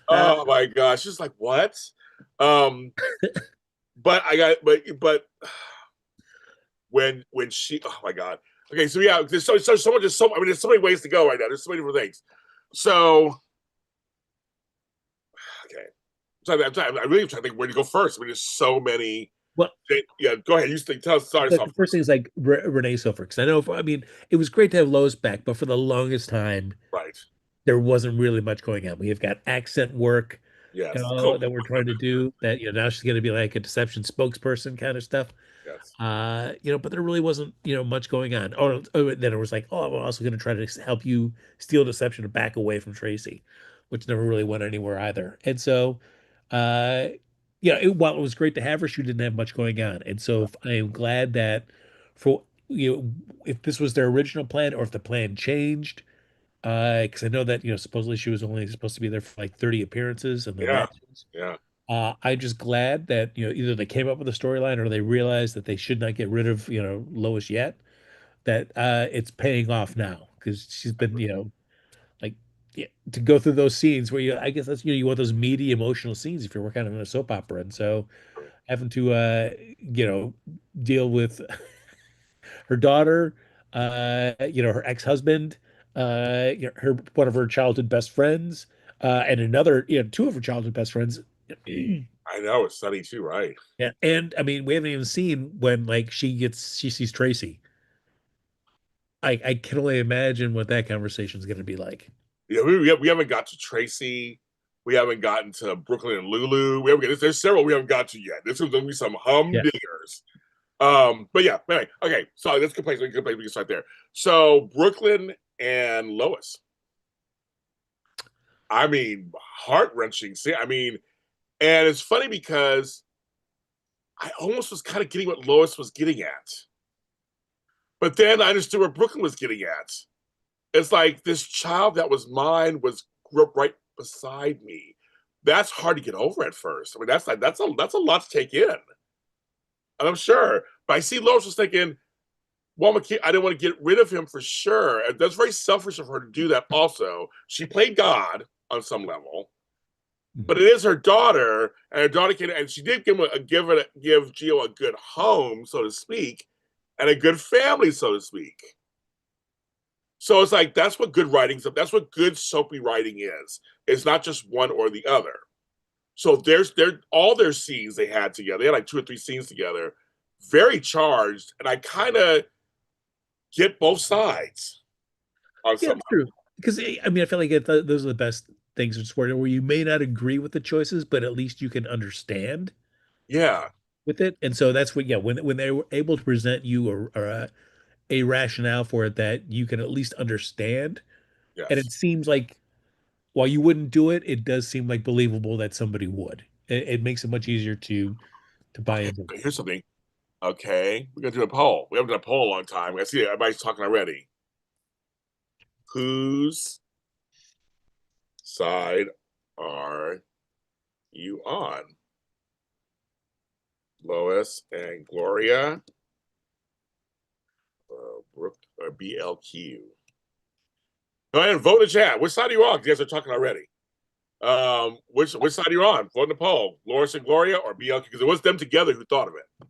Oh my gosh, just like what? Um, but I got but when she oh my god. Okay, so yeah, there's so many ways to go right now. There's so many different things. So okay. So I really trying to think where to go first. I mean, there's so many. Well, Yeah, go ahead. You think tell us start us the off first thing first. is like Renee Sofer, because I know, I mean, it was great to have Lois back, but for the longest time, Right. there wasn't really much going on. We've got accent work, Yes. that we're trying to do. That now she's going to be like a deception spokesperson kind of stuff. Yes. But there really wasn't, much going on. Then it was like, oh, I'm also going to try to help you steal deception to back away from Tracy, which never really went anywhere either. And so, uh, while it was great to have her, she didn't have much going on. And so I am glad that for, if this was their original plan or if the plan changed, because I know that, supposedly she was only supposed to be there for like 30 appearances and then Yeah. that. Yeah. I'm just glad that, either they came up with a storyline or they realized that they should not get rid of, Lois yet, that it's paying off now because she's been, like, yeah, to go through those scenes where I guess that's, you want those meaty emotional scenes if you're working on a soap opera. And so having to, deal with her daughter, her ex-husband, her one of her childhood best friends, and another, two of her childhood best friends. I know it's sunny too, right? Yeah, and I mean, we haven't even seen when like she sees Tracy. I can only imagine what that conversation is going to be like. Yeah, we haven't got to Tracy. We haven't gotten to Brooklyn and Lulu. There's several we haven't got to yet. This is going to be some Yeah. humdingers. But yeah, anyway, okay. So let's good place. We can start there. So Brooklyn and Lois. I mean, heart wrenching. See, I mean, and it's funny because I almost was kind of getting what Lois was getting at. But then I understood where Brooklyn was getting at. It's like this child that was mine was grew up right beside me. That's hard to get over at first. I mean, that's a lot to take in. And I'm sure. But I see Lois was thinking, well, I didn't want to get rid of him for sure. And that's very selfish of her to do that also. She played God on some level, but it is her daughter, and her daughter can, and she did give Gio a good home, so to speak, and a good family, so to speak. So it's like that's what good writing. That's what good soapy writing is. It's not just one or the other. So there's all their scenes they had together. They had like 2 or 3 scenes together, very charged, and I kind of get both sides on Yeah, some it's true. Because I mean, I feel like those are the best things in sport where you may not agree with the choices, but at least you can understand yeah, with it. And so that's what, yeah, when they were able to present you a rationale for it that you can at least understand. And yes. it seems like while you wouldn't do it, it does seem like believable that somebody would. It makes it much easier to buy Okay, into. here's something. Okay, we're gonna do a poll. We haven't done a poll in a long time. I see everybody's talking already. Whose side are you on? Lois and Gloria, Brooke or BLQ? Go ahead and vote in the chat. Which side are you on? You guys are talking already. Which side are you on? Vote in the poll. Lois and Gloria or BLQ? Because it was them together who thought of it.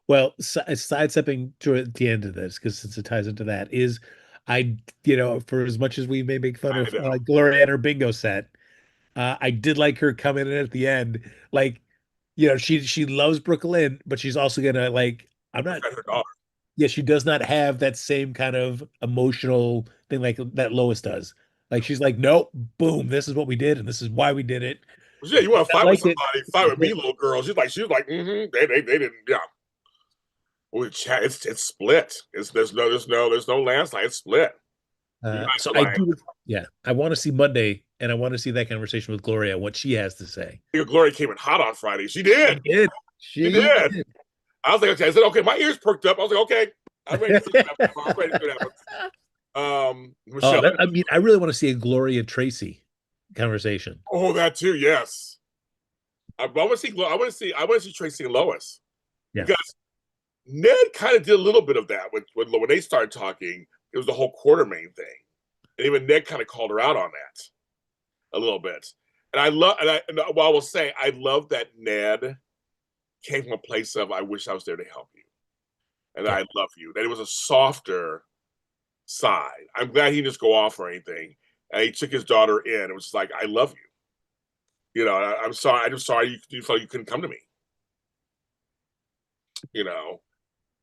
Well, sidestepping to the end of this, because since it ties into that, is for as much as we may make fun I of know. Gloria and her bingo set, I did like her coming in at the end. Like, she loves Brooklyn, but she's also gonna like, I'm not, Her daughter. yeah, she does not have that same kind of emotional thing like that Lois does. Like, she's like, nope, boom, this is what we did, and this is why we did it. Yeah, you want to I fight with liked it. somebody? Fight with me, little girl. She was like, they didn't. Yeah. Well, it's split. There's no landslide. It's split. You guys So are I like, do, yeah, I want to see Monday, and I want to see that conversation with Gloria, what she has to say. your Glory came in hot on Friday. She She did. did. She She did. did. I was like, okay. I said, okay. My ears perked up. I was like, okay. I'm ready to see what happens. I'm ready to see what happens. Oh, Michelle. I mean, I really want to see a Gloria Tracy conversation. Oh, that too. Yes. I want to see. I want to see Tracy and Lois Yeah. because Ned kind of did a little bit of that when they started talking. It was the whole Quartermain thing, and even Ned kind of called her out on that a little bit. And I love, well, I will say, I love that Ned came from a place of, I wish I was there to help you. And Yeah. I love you. That it was a softer side. I'm glad he didn't just go off or anything. And he took his daughter in. It was just like, I love you. I'm sorry. I'm just sorry you felt you couldn't come to me. You know,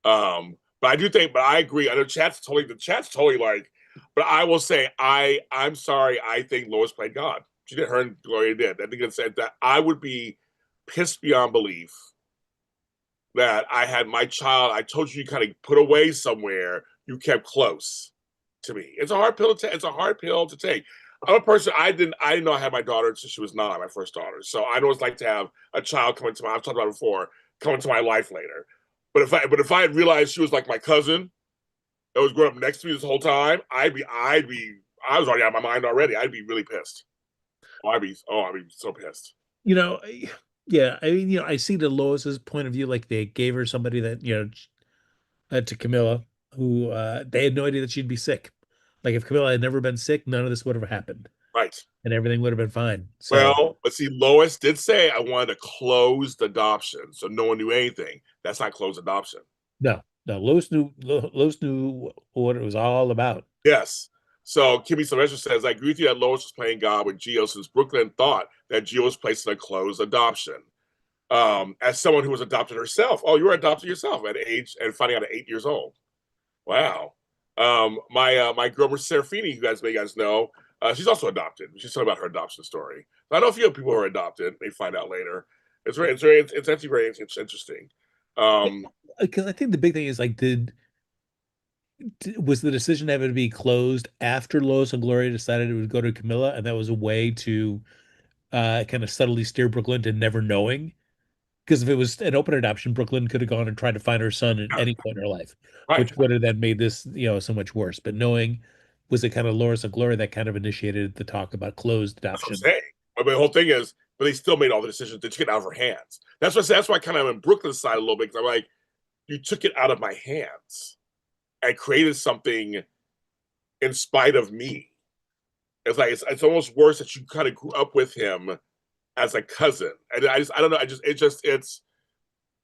but I do think, but I agree. I know the chat's totally like, but I will say, I'm sorry. I think Lois played God. She did. Her and Gloria did. I think it said that I would be pissed beyond belief that I had my child. I told you kind of put away somewhere. You kept close to me. It's a hard pill to. It's a hard pill to take. I'm a person. I didn't know I had my daughter until she was 9, my first daughter. So I know what it's like to have a child come into my. I've talked about it before. Come into my life later. But if I had realized she was like my cousin that was growing up next to me this whole time, I was already out of my mind already. I'd be really pissed. I'd be so pissed. You know, yeah, I mean, I see the Lois's point of view, like they gave her somebody that, to Camilla, who they had no idea that she'd be sick. Like if Camilla had never been sick, none of this would have happened Right. and everything would have been fine. So Well, but see, Lois did say I wanted to close the adoption, so no one knew anything. That's not closed adoption. no, no, Lois knew what it was all about. Yes. So Kimmy Sylvester says, I agree with you that Lois was playing God with Gio since Brooklyn thought that Gio was placed in a closed adoption. As someone who was adopted herself. Oh, you were adopted yourself at age and finding out at 8 years old. Wow. My girl Serafini, you guys know, she's also adopted. She's talking about her adoption story. I know a few people who are adopted. They find out later. It's actually very interesting. Um, Because I think the big thing is like, was the decision ever to be closed after Lois and Gloria decided it would go to Camilla, and that was a way to kind of subtly steer Brooklyn to never knowing Because if it was an open adoption, Brooklyn could have gone and tried to find her son at Yeah, any point in her life, right. which would have then made this, so much worse. But knowing was it kind of Loris and Gloria that kind of initiated the talk about closed That's what I'm adoption. saying. I mean, the whole thing is, but they still made all the decisions. They took it out of her hands. That's why I kind of am in Brooklyn's side a little bit because I'm like, you took it out of my hands and created something in spite of me. It's almost worse that you kind of grew up with him as a cousin, and I don't know. It's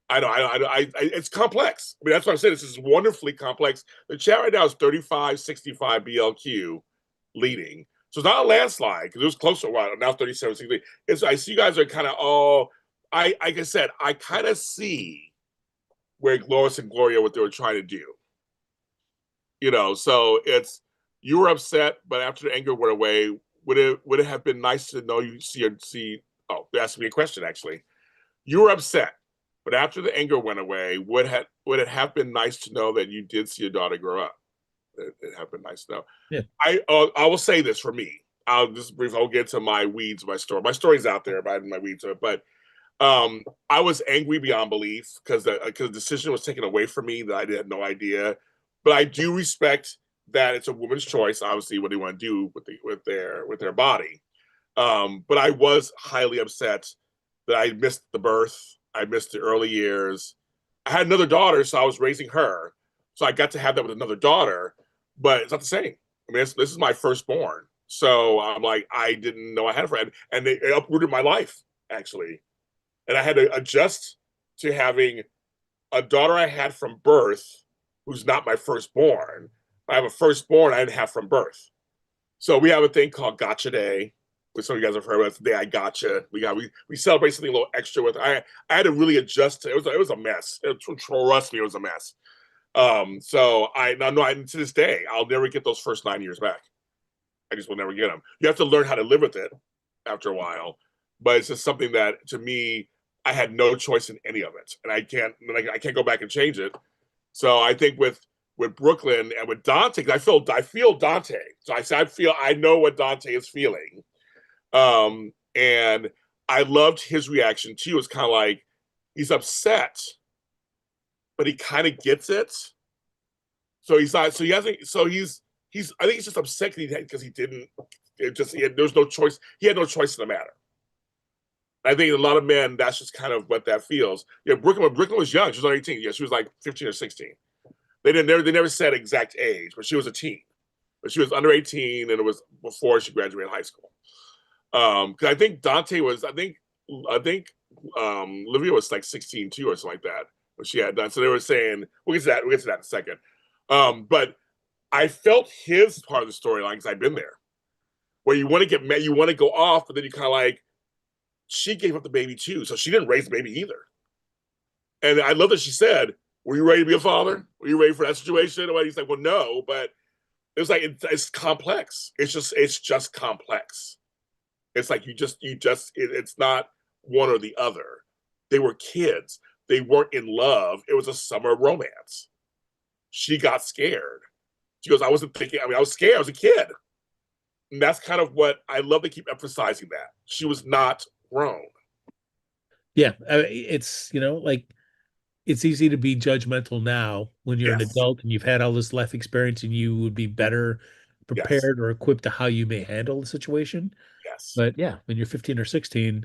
it's complex. I mean, that's what I'm saying. This is wonderfully complex. The chat right now is 35-65 BLQ leading. So it's not a landslide because it was closer. Wow, now 37-60. I see you guys are kind of all. Like I said, I kind of see where Lois and Gloria what they were trying to do. So you were upset, but after the anger went away, would it have been nice to know you see? Oh, they asked me a question actually. You were upset, but after the anger went away, would it have been nice to know that you did see your daughter grow up? It have been nice to know. Yeah. I will say this for me. I'll get to my weeds, my story. My story's out there, but I had my weeds to it. But I was angry beyond belief because the decision was taken away from me that I had no idea. But I do respect that it's a woman's choice, obviously, what they want to do with their body. But I was highly upset that I missed the birth. I missed the early years. I had another daughter, so I was raising her. So I got to have that with another daughter, but it's not the same. I mean, this is my firstborn. So I'm like, I didn't know I had a friend, and it uprooted my life, actually. And I had to adjust to having a daughter I had from birth who's not my firstborn. I have a firstborn I didn't have from birth. So we have a thing called Gotcha Day, which some of you guys have heard of. Today I gotcha. We celebrate something a little extra with. I had to really adjust to it. Was a mess. Trust me, it was a mess. So I now know to this day I'll never get those first 9 years back. I just will never get them. You have to learn how to live with it after a while, but it's just something that to me I had no choice in any of it, and I can't go back and change it. So I think with Brooklyn and with Dante, I feel Dante. So I know what Dante is feeling. And I loved his reaction too. It's kind of like he's upset, but he kind of gets it. So he's not. So he hasn't. So he's. I think he's just upset because he didn't. There's no choice. He had no choice in the matter. I think a lot of men, that's just kind of what that feels. Yeah, Brooklyn was young. She was only 18. Yeah, she was like 15 or 16. They never said exact age, but she was a teen. But she was under 18, and it was before she graduated high school. Because I think Dante was, I think Olivia was like 16 too, or something like that. When she had done. So they were saying, we'll get to that. We'll get to that in a second. But I felt his part of the storyline because I've been there, where you want to get mad, you want to go off, but then you kind of like, she gave up the baby too, so she didn't raise the baby either. And I love that she said, "Were you ready to be a father? Were you ready for that situation?" And he's like, "Well, no," but it was like it's complex. It's just complex. It's like it's not one or the other. They were kids. They weren't in love. It was a summer romance. She got scared. She goes, I wasn't thinking. I mean, I was scared. I was a kid. And that's kind of what I love to keep emphasizing that. She was not grown. Yeah, it's like it's easy to be judgmental now when you're an Yes. adult and you've had all this life experience and you would be better Yes. prepared or equipped to how you may handle the situation. Yes. But yeah, when you're 15 or 16,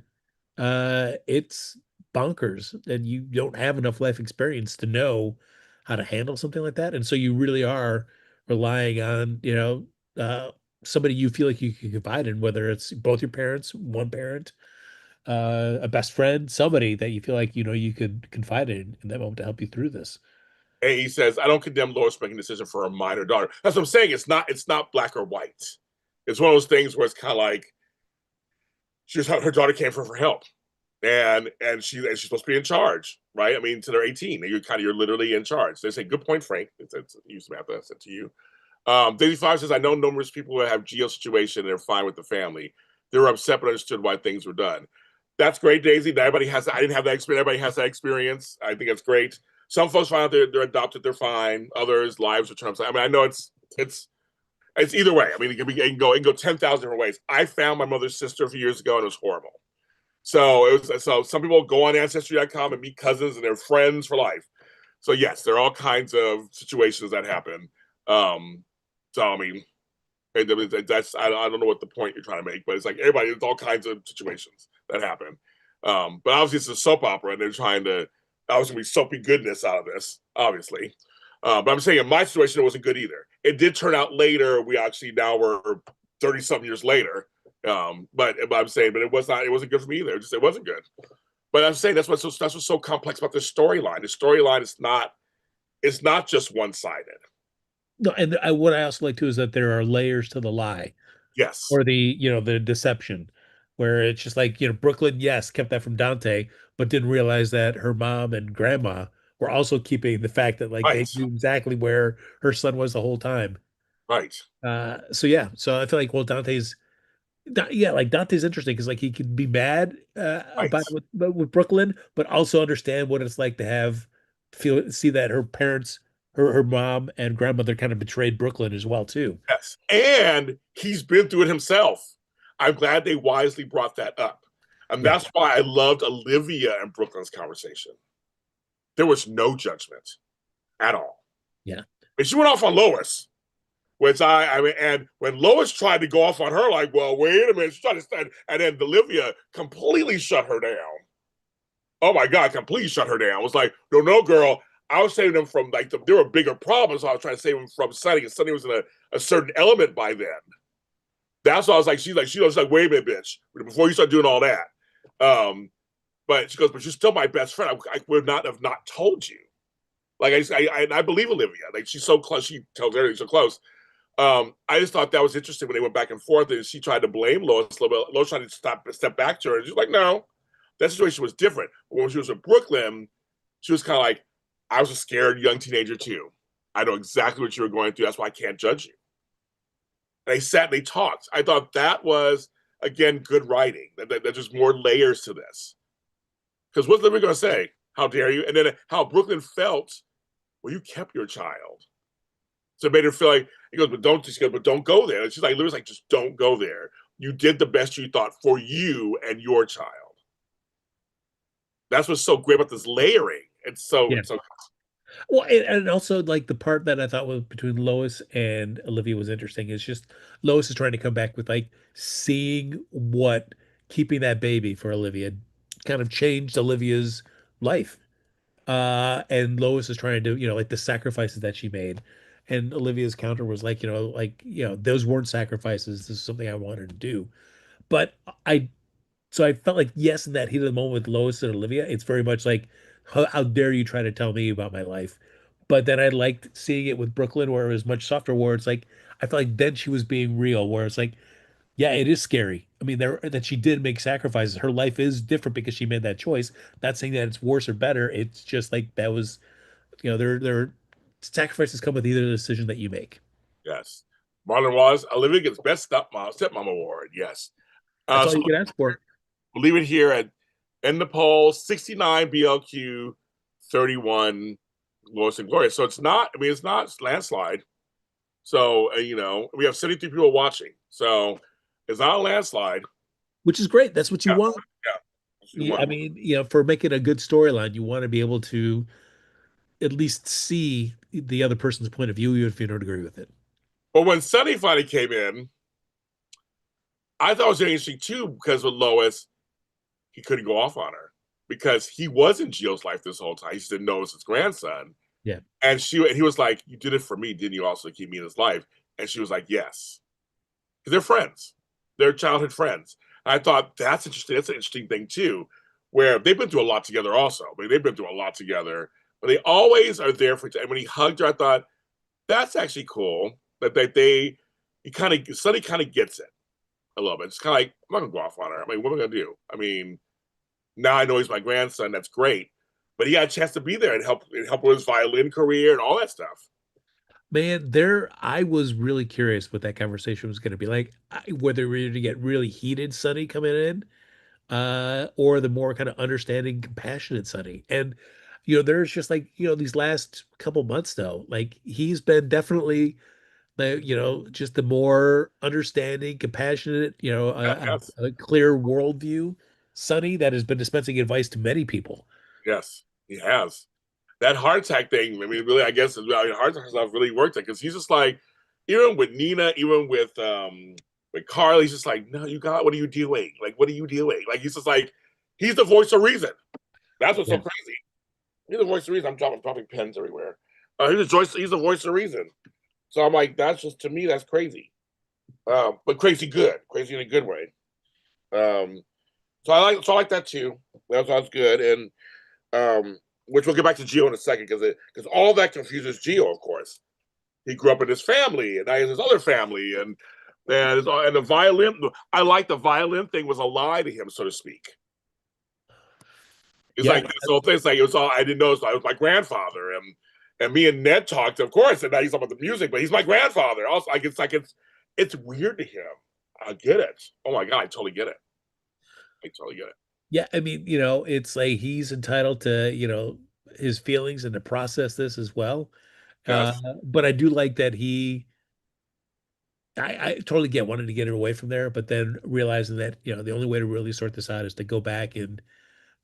it's bonkers and you don't have enough life experience to know how to handle something like that. And so you really are relying on, somebody you feel like you can confide in, whether it's both your parents, one parent, a best friend, somebody that you feel like, you could confide in that moment to help you through this. And he says, I don't condemn Lois making a decision for a minor daughter. That's what I'm saying. It's not black or white. It's one of those things where it's kind of like her daughter came for help. And she's supposed to be in charge, right? I mean, until they're 18, you're literally in charge. They say, good point, Frank. It's you Samantha, I said to you. Daisy Five says, I know numerous people who have geo situation and they're fine with the family. They were upset but understood why things were done. That's great, Daisy. Everybody has. I didn't have that experience. Everybody has that experience. I think it's great. Some folks find out they're adopted, they're fine. Others lives are turned upside. I mean, I know it's either way. I mean, it can go 10,000 different ways. I found my mother's sister a few years ago and it was horrible. So it was so some people go on ancestry.com and meet cousins and they're friends for life. So yes, there are all kinds of situations that happen. Um, so I mean, that's I don't know what the point you're trying to make, but it's like everybody. There's all kinds of situations that happen. But obviously it's a soap opera, and they're trying to obviously be soapy goodness out of this, obviously. But I'm saying in my situation, it wasn't good either. It did turn out later. We actually now we're 30 something years later. But I'm saying, but it was not. It wasn't good for me either. It wasn't good. But I'm saying that's what's so complex about the storyline. The storyline is not. It's not just one sided. No, and what I also like too is that there are layers to the lie Yes. or the deception, where it's just like, Brooklyn, yes, kept that from Dante, but didn't realize that her mom and grandma were also keeping the fact that like they Right. knew exactly where her son was the whole time. Right. So yeah, so I feel like, well, yeah, like Dante's interesting because like he could be mad Right. about it with Brooklyn, but also understand what it's like to see that her parents, her mom and grandmother kind of betrayed Brooklyn as well too. Yes. And he's been through it himself. I'm glad they wisely brought that up. And Yeah, that's why I loved Olivia and Brooklyn's conversation. There was no judgment at all. yeah, And she went off on Lois, which I mean, and when Lois tried to go off on her, like, well, wait a minute, she tried to stand, and then Olivia completely shut her down. Oh my God, completely shut her down. It was like, no, no, girl. I was saving them from like there were bigger problems. So I was trying to save them from Sunny, and Sunny was in a certain element by then. That's why I was like, she was like, wait a minute, bitch, before you start doing all that. Um, but she goes, but you're still my best friend. I would not have not told you. Like I believe Olivia. Like she's so close. She tells everything so close. I just thought that was interesting when they went back and forth, and she tried to blame Lois a little bit. Lois tried to step back to her, and she's like, no, that situation was different. But when she was in Brooklyn, she was kind of like, I was a scared young teenager too. I know exactly what you were going through. That's why I can't judge you. And they sat and they talked. I thought that was again good writing. That there's more layers to this. Because what's Libby going to say? How dare you? And then how Brooklyn felt. Well, you kept your child, so it made her feel like he goes, but don't go there. And she's like, Libby's like, just don't go there. You did the best you thought for you and your child. That's what's so great about this layering. yeah. It's so Well, and also like the part that I thought was between Lois and Olivia was interesting is just Lois is trying to come back with like seeing what keeping that baby for Olivia kind of changed Olivia's life. And Lois is trying to, like the sacrifices that she made. And Olivia's counter was like, those weren't sacrifices. This is something I wanted to do. But I so I felt like, yes, in that heat of the moment with Lois and Olivia, it's very much like, how dare you try to tell me about my life? But then I liked seeing it with Brooklyn, where it was much softer, where it's like, I felt like then she was being real, where it's like, yeah, it is scary. I mean, that she did make sacrifices. Her life is different because she made that choice. Not saying that it's worse or better. It's just like that was, there sacrifices come with either decision that you make. yes. Marlon was Olivia gets best stepmom award. Yes. That's all So you can ask for. we'll leave it here at in the poll 69 BLQ 31 Lois and Gloria. So it's not, I mean, it's not landslide. So, we have 73 people watching. So it's not a landslide. Which is great. That's what you Yeah. want. Yeah. We I want more. mean, for making a good storyline, you want to be able to at least see the other person's point of view, even if you don't agree with it. But when Sunny finally came in, I thought it was interesting too because with Lois, he couldn't go off on her because he was in Gio's life this whole time. He just didn't know it was his grandson. Yeah. And he was like, "You did it for me, didn't you? Also keep me in his life." And she was like, "Yes," because they're friends, they're childhood friends. And I thought that's interesting. That's an interesting thing too, where they've been through a lot together. Also, I mean, they've been through a lot together, but they always are there for. And when he hugged her, I thought that's actually cool. That they, he kind of Sonny kind of gets it a little bit. It's kind of like I'm not gonna go off on her. I mean, what am I gonna do? I mean, now I know he's my grandson. That's great, but he had a chance to be there and help with his violin career and all that stuff. Man, I was really curious what that conversation was going to be like, whether we were to get really heated Sonny coming in, or the more kind of understanding, compassionate Sonny. And, there's just like, these last couple months though, like he's been definitely just the more understanding, compassionate, Yes, a clear worldview. Sonny that has been dispensing advice to many people. Yes, he has. That heart attack thing, I mean, really, I guess heart attack stuff really worked it because he's just like, even with Nina, even with Carl, he's just like, no, you got, what are you doing? Like, what are you doing? Like, he's just like, he's the voice of reason. That's what's so Yeah. crazy. He's the voice of reason. I'm dropping pens everywhere. He's the voice of reason. So I'm like, that's just to me, that's crazy. But crazy good, crazy in a good way. Um, so I like that too. That's good, and which we'll get back to Gio in a second because all that confuses Gio, of course. He grew up in his family, and now he has his other family, and the violin. I like the violin thing was a lie to him, so to speak. It's Yeah. like this whole thing. It's like it was all I didn't know. It was my grandfather, and me and Ned talked, of course, and now he's talking about the music, but he's my grandfather. Also, it's weird to him. I get it. Oh my god, I totally get it. I totally get it. Yeah, I mean, it's like he's entitled to, his feelings and to process this as well. Uh, Yes, but I do like that I totally get wanting to get it away from there, but then realizing that, the only way to really sort this out is to go back and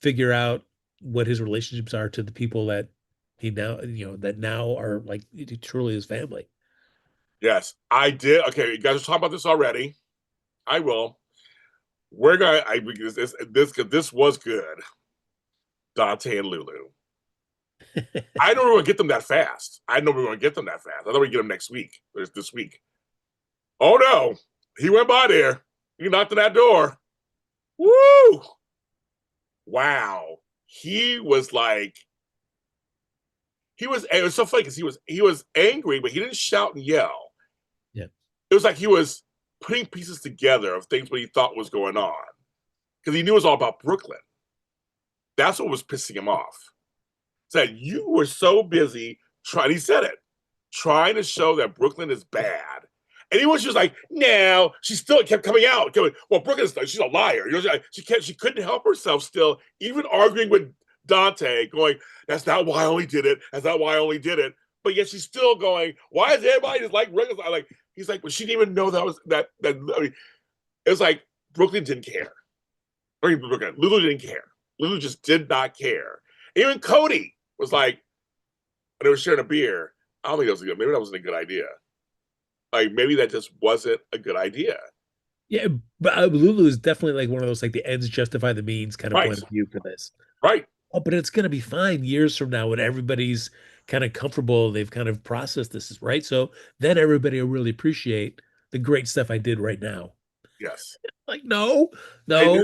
figure out what his relationships are to the people that he now, that now are like truly his family. yes, I did. Okay, you guys are talking about this already. I will. We're gonna. I because this was good. Dante and Lulu. I don't know we're gonna get them that fast. I know we're gonna get them that fast. I thought we'd get them next week. There's this week. Oh no, he went by there. He knocked on that door. Woo! Wow. He was like he was. It was so funny because he was angry, but he didn't shout and yell. Yeah. It was like he was putting pieces together of things what he thought was going on because he knew it was all about Brooklyn. That's what was pissing him off. Said you were so busy trying. He said it, trying to show that Brooklyn is bad, and he was just like, no. She still kept coming out. Going, well, Brooklyn's she's a liar. She couldn't help herself. Still, even arguing with Dante, going, that's not why I only did it. That's not why I only did it. But yet she's still going. Why is everybody just like Brooklyn? Like he's like, well, she didn't even know that was that. I mean, it was like Brooklyn didn't care. Or Brooklyn, Lulu didn't care. Lulu just did not care. Even Cody was like, they were sharing a beer. I don't think that was maybe that wasn't a good idea. Like maybe that just wasn't a good idea. Yeah, but Lulu is definitely like one of those like the ends justify the means kind of Right, point of view for this. right. Oh, but it's going to be fine years from now when everybody's kind of comfortable. They've kind of processed this, right? So then everybody will really appreciate the great stuff I did right now. Yes. Like, no, And no.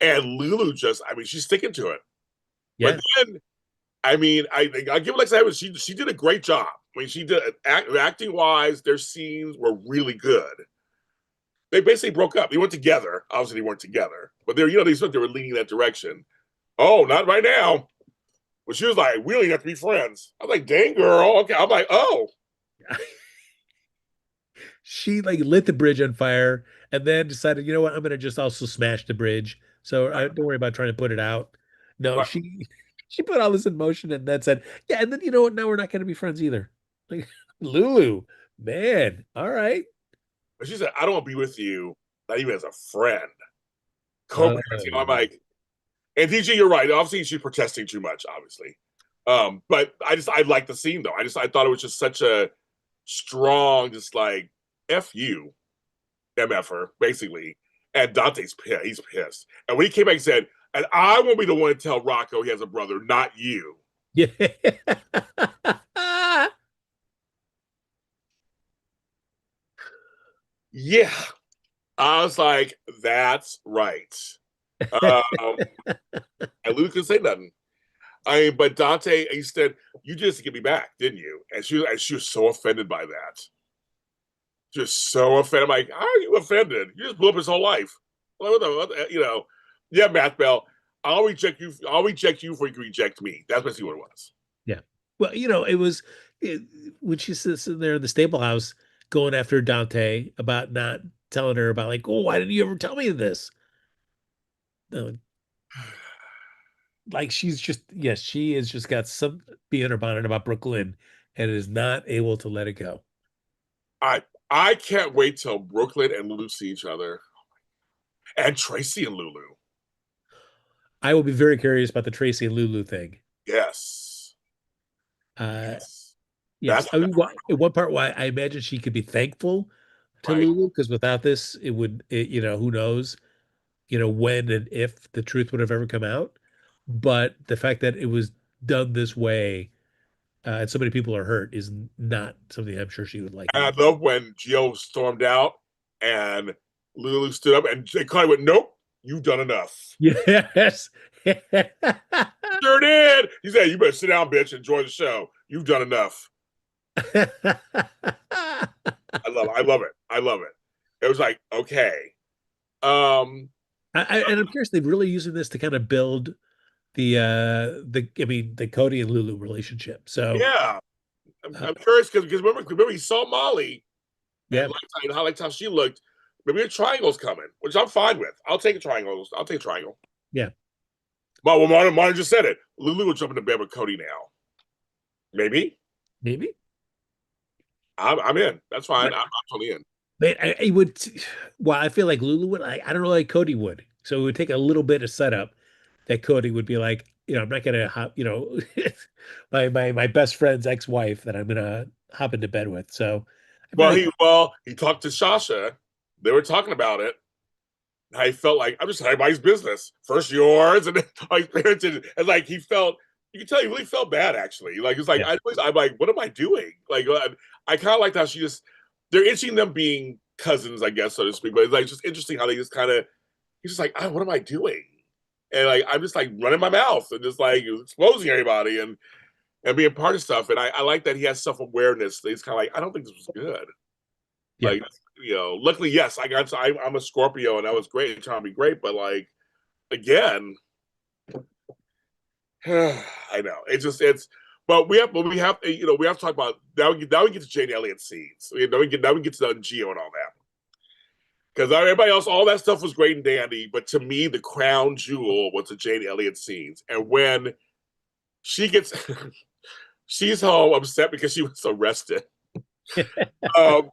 and Lulu just, I mean, she's sticking to it. But Yeah. then, I mean, I give it like she did a great job. I mean, she did acting wise. Their scenes were really good. They basically broke up. They went together. Obviously, they weren't together, but they were leaning that direction. Oh, not right now. But she was like, we don't even have to be friends. I was like, dang girl. Okay. I'm like, oh, She like lit the bridge on fire and then decided, you know what, I'm gonna just also smash the bridge. So I don't worry about trying to put it out. No, but she put all this in motion and then said, yeah, and then you know what? Now we're not gonna be friends either. Like Lulu, man, all right. she said, I don't want to be with you, not even as a friend. Oh, Co-parenting. I'm like, and DG, you're right. Obviously, she's protesting too much, obviously. But I like the scene though. I thought it was just such a strong, just like F you, MFer, basically. And Dante's pissed. He's pissed. And when he came back and said, and I won't be the one to tell Rocco he has a brother, not you. yeah. Yeah. I was like, that's right. Um, and Luke couldn't say nothing. But Dante, he said, you just get me back, didn't you? And she was so offended by that. Just so offended. I'm like, how are you offended? You just blew up his whole life. Yeah, Matt Bell. I'll reject you. I'll reject you before you can reject me. That's basically what it was. Yeah. Well, it was it, when she's sitting there in the stable house going after Dante about not telling her about like, oh, why didn't you ever tell me this? No, like she's just yes, she has just got some bee in her bonnet about Brooklyn and is not able to let it go. I I can't wait till Brooklyn and Lulu see each other. And Tracy and Lulu. I will be very curious about the Tracy and Lulu thing. Yes. Uh, Yes. yes, That's I mean, in one part, why I imagine she could be thankful to right. Lulu because without this, who knows, when and if the truth would have ever come out. But the fact that it was done this way, and so many people are hurt is not something I'm sure she would like And I either. love when Gio stormed out and Lulu stood up and Jay Carly went, "Nope, you've done enough." Yes. Sure did. He said, "You better sit down, bitch, enjoy the show. You've done enough." I love it. I love it. It was like, okay. And I'm curious, they're really using this to kind of build the Cody and Lulu relationship. So, Yeah. uh, I'm curious because remember he saw Molly and yeah, liked how she looked. Maybe a triangle's coming, which I'm fine with. I'll take a triangle. I'll take a triangle. yeah, But well, Martin just said it. Lulu will jump into bed with Cody now. Maybe. maybe. I'm in. That's fine. But I'm totally in. man, I would. Well, I feel like Lulu would. I don't know, like Cody would. So it would take a little bit of setup that Cody would be like, I'm not gonna hop, my best friend's ex-wife that I'm gonna hop into bed with. So I feel like, He talked to Sasha. They were talking about it. I felt like I'm just everybody's business. First yours, and then like parented, and like he felt. You can tell he really felt bad actually. Like it's like yeah, I'm like, what am I doing? Like I kind of like how she just they're itching them being cousins, I guess, so to speak. But it's like just interesting how they just kind of he's just like, oh, what am I doing? And like I'm just like running my mouth and just like exposing everybody and being part of stuff. And I like that he has self awareness. He's kind of like, I don't think this was good. yeah. Like luckily, yes, I'm a Scorpio and that was great. It's trying to be great, but like again, I know it's. But we have we have to talk about now. We get to Jane Elliott scenes. Now we get to the Geo and all that because everybody else, all that stuff was great and dandy. But to me, the crown jewel was the Jane Elliott scenes, and when she gets she's home upset because she was arrested. Um,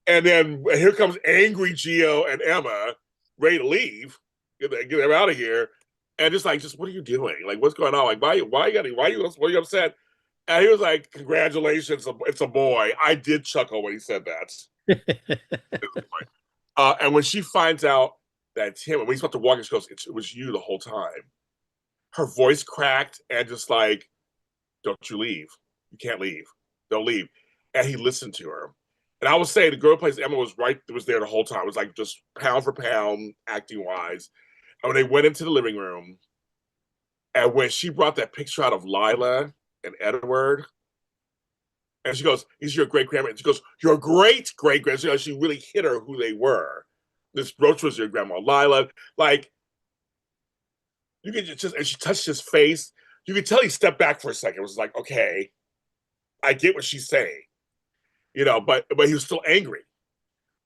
and then here comes angry Geo and Emma, ready to leave, get them out of here, and just what are you doing? Like, what's going on? Like, why are you upset? And he was like, "Congratulations, it's a boy." I did chuckle when he said that. And when she finds out that it's him, and when he's about to walk, she goes, "It was you the whole time." Her voice cracked, and just like, "Don't you leave? You can't leave. Don't leave." And he listened to her. And I would say the girl who plays Emma was there the whole time. It was like just pound for pound, acting wise. And when they went into the living room, and when she brought that picture out of Lila and Edward, and she goes, "He's your great grandma." And she goes, "Your great great grandma." She really hit her who they were. This brooch was your grandma Lila. Like you could just, and she touched his face. You could tell he stepped back for a second. It was like, okay, I get what she's saying, but he was still angry.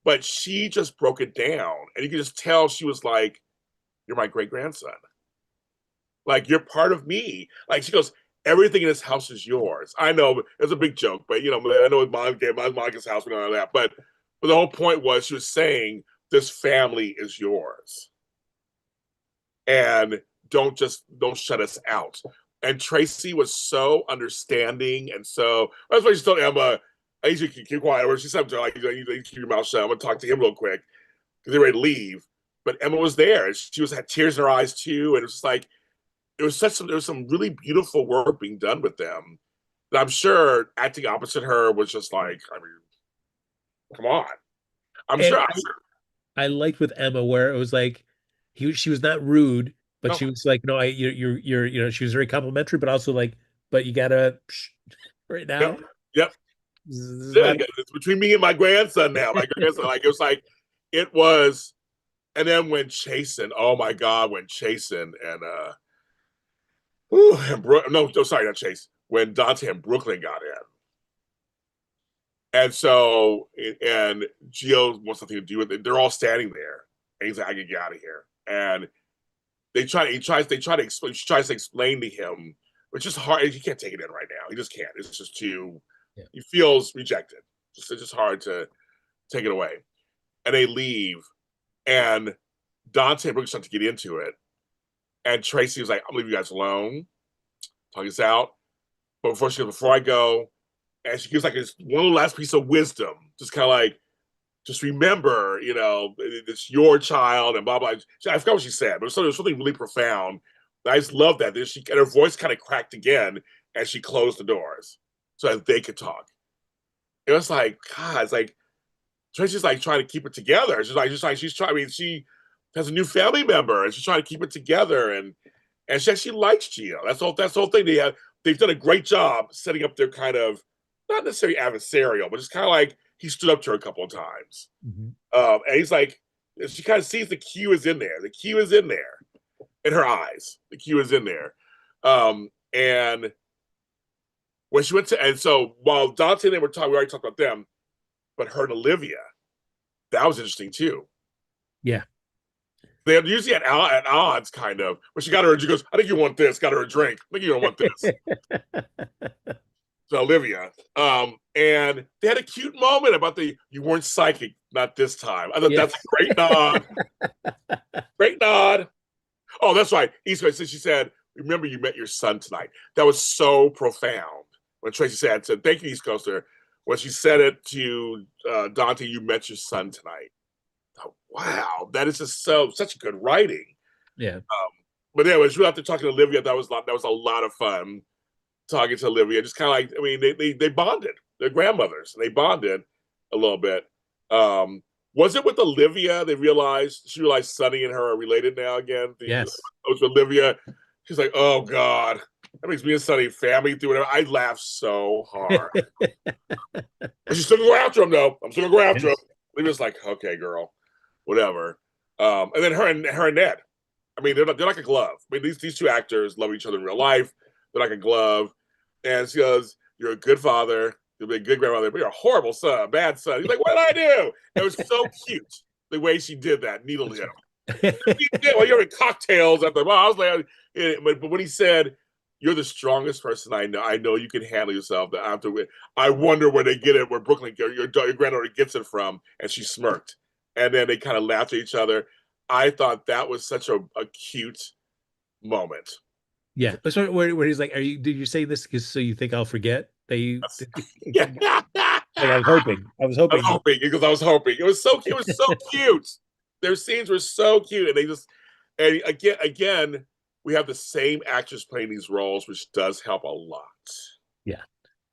But she just broke it down, and you could just tell she was like, "You're my great grandson. Like you're part of me." Like she goes, "Everything in this house is yours." I know it's a big joke, but I know Monica's house, we know that. But the whole point was she was saying this family is yours, and don't shut us out. And Tracy was so understanding, and so that's why she told Emma, "I need you to keep quiet." Or she said to her, like, "You need to keep your mouth shut. I'm gonna talk to him real quick," because they were ready to leave. But Emma was there, and she had tears in her eyes too, and it was like there was some really beautiful work being done with them. And I'm sure acting opposite her was just like, I mean, come on. I'm And sure. I liked with Emma where it was like she was not rude, but No. she was like, no, she was very complimentary, but also like, but you gotta right Yep. now. Yep. This is Yeah, not. it's between me and my grandson now. My grandson, like it was like it was. And then when Chasen, oh my God, when Chasen and no, sorry, not Chase. When Dante and Brooklyn got in, and so and Gio wants something to do with it. They're all standing there, and he's like, "I can get out of here." And she tries to explain to him, which is hard. He can't take it in right now. He just can't. It's just too. Yeah. He feels rejected. It's just hard to take it away. And they leave, and Dante and Brooke start to get into it, and Tracy was like, "I'm leaving you guys alone. Talk this out." But before I go, and she gives like this one last piece of wisdom, just kind of like, just remember, it's your child and blah blah. I forgot what she said, but it was something really profound. I just love that. Then and her voice kind of cracked again, and she closed the doors so that they could talk. It was like, God, it's like Tracy's like trying to keep it together. She's trying. I mean, she has a new family member, and she's trying to keep it together, and she actually likes Gio. That's the whole thing. They've done a great job setting up their kind of not necessarily adversarial, but just kind of like he stood up to her a couple of times. Mm-hmm. And he's like, she kind of sees the cue is in there. The cue is in there in her eyes. The cue is in there. And when she went to, and so while Dante and they were talking, we already talked about them, but her and Olivia, that was interesting too. Yeah. They're usually at odds, kind of. When she got her, she goes, "I think you want this." Got her a drink. I think you don't want this. So Olivia, and they had a cute moment about you weren't psychic, not this time. I thought that's a great nod. Great nod. Oh, that's right. East Coast. So she said, "Remember, you met your son tonight." That was so profound. When Tracy said, "Thank you, East Coaster." When she said it to Dante, "You met your son tonight." Oh, wow, that is just such good writing. Yeah. But anyways, we after talking to Olivia, that was a lot of fun talking to Olivia. Just kind of like, I mean, they bonded. They're grandmothers, and they bonded a little bit. Was it with Olivia? She realized Sonny and her are related now again. Yes. With Olivia, she's like, "Oh God, that makes me and Sonny family through whatever." I laughed so hard. But she's still gonna go after him, though. I'm still gonna go after him. Olivia's like, "Okay, girl, whatever." And then her and Ned. I mean, they're like a glove. I mean, these two actors love each other in real life. They're like a glove. And she goes, "You're a good father. You'll be a good grandmother, but you're a horrible son, a bad son." He's like, "What did I do?" It was so cute the way she did that, needled him. Well, you're in cocktails at the bar. I was like, but when he said, "You're the strongest person I know you can handle yourself." I wonder where they get it, where Brooklyn, your granddaughter gets it from, and she smirked, and then they kind of laughed at each other. I thought that was such a cute moment. Yeah. So where he's like, did you say this because so you think I'll forget that you Yeah. like I was hoping. I was hoping. Because I was hoping. It was so cute. It was so cute. Their scenes were so cute. And again, we have the same actors playing these roles, which does help a lot. Yeah.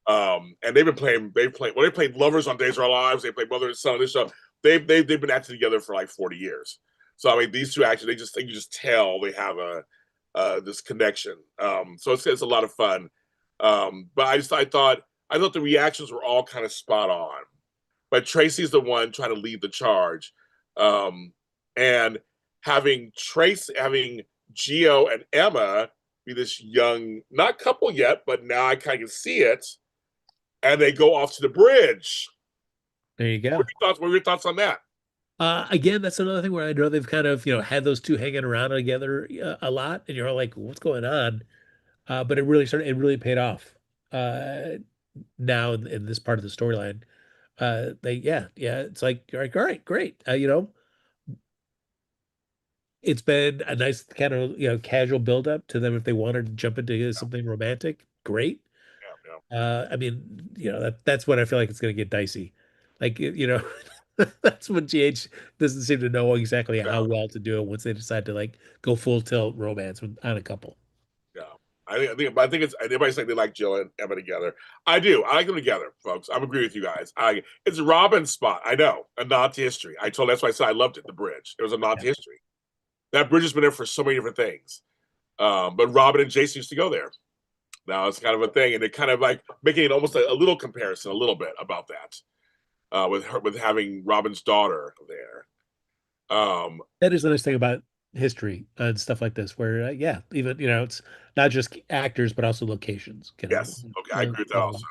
And they played lovers on Days of Our Lives, they played mother and son on this show. They've been acting together for like 40 years. So I mean, these two actors, you just tell they have this connection. So it's a lot of fun. But I thought the reactions were all kind of spot on. But Tracy's the one trying to lead the charge. And having Gio and Emma be this young, not couple yet, but now I kind of see it. And they go off to the bridge. There you go. What were your thoughts on that? Again, that's another thing where I know they've kind of, had those two hanging around together a lot, and you're all like, what's going on? But it really paid off. Now in this part of the storyline, it's like, you're like, all right, great. It's been a nice kind of, casual build up to them if they wanted to jump into something romantic, great. Yeah, I mean, that's when I feel like it's going to get dicey. Like, that's when GH doesn't seem to know exactly yeah, how well to do it once they decide to like go full tilt romance on a couple. yeah. I think it's everybody's saying they like Jill and Emma together. I do. I like them together, folks. I'm agree with you guys. It's Robin's spot. I know, a nod to history. That's why I said I loved it. The bridge. It was a nod to history. That bridge has been there for so many different things. But Robin and Jason used to go there. Now it's kind of a thing, and they're kind of like making it almost a little comparison, a little bit about that. With having Robin's daughter there. That is the nice thing about history and stuff like this, where even it's not just actors but also locations. Yes, okay, I agree with that also.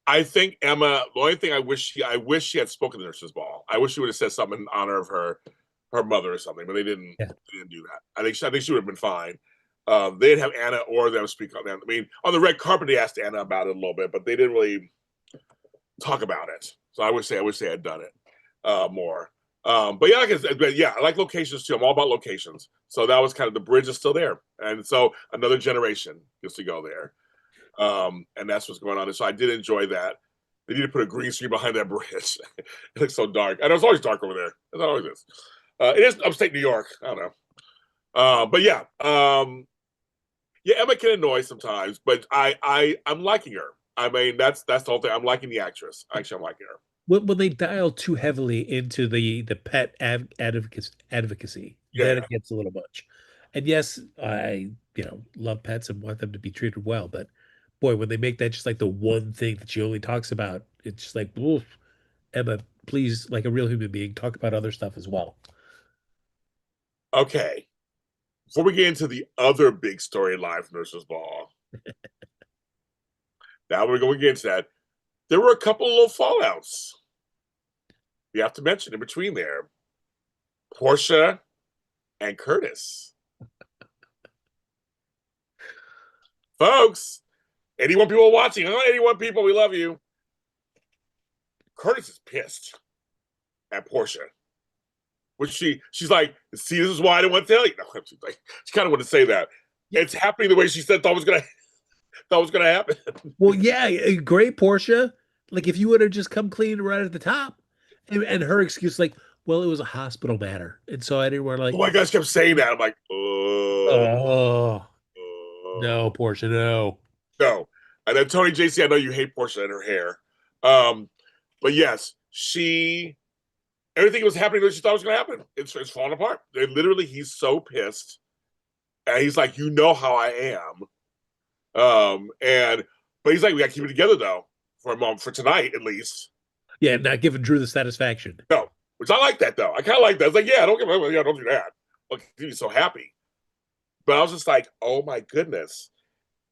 I think Emma. The only thing I wish she had spoken to Nurses Ball. I wish she would have said something in honor of her mother or something, but they didn't. Yeah. They didn't do that. I think she would have been fine. They didn't have Anna or them speak on that. I mean, on the red carpet, they asked Anna about it a little bit, but they didn't really talk about it. So I wish they had done it more. But yeah, but yeah, I like locations too. I'm all about locations. So that was kind of the bridge is still there, and so another generation gets to go there. And that's what's going on. And so I did enjoy that. They need to put a green screen behind that bridge. It looks so dark, and it's always dark over there. It always is. It is upstate New York. I don't know. But yeah, yeah, Emma can annoy sometimes, but I'm liking her. I mean, that's the whole thing. I'm liking the actress. Actually, I'm liking her. When they dial too heavily into the pet advocacy, Yeah, then it gets a little much. And yes, I love pets and want them to be treated well, but boy, when they make that just like the one thing that she only talks about, it's just like, oof, Emma, please, like a real human being, talk about other stuff as well. okay. Before we get into the other big storyline from Nurses Ball, now we're going to get into that. There were a couple of little fallouts. We have to mention in between there, Portia and Curtis. Folks, 81 people watching. 81 people, we love you. Curtis is pissed at Portia. Which she's like, see, this is why I didn't want to tell you. No, she's like, she kind of want to say that. Yeah. It's happening the way she said thought was gonna happen. Well, yeah, great Portia. Like if you would have just come clean right at the top, and her excuse like, well, it was a hospital matter, and so I didn't want to Oh like, my gosh, kept saying that. I'm like, oh, oh oh. no, Portia, no. No. And then Tony JC, I know you hate Portia and her hair. Um, but yes, everything was happening that she thought was gonna happen. It's falling apart. Literally, he's so pissed. And he's like, you know how I am. And but he's like, we gotta keep it together though, for tonight at least. Yeah, not giving Drew the satisfaction. No, which I like that though. I kind of like that. It's like, yeah, don't do that. Look, he's so happy. But I was just like, oh my goodness,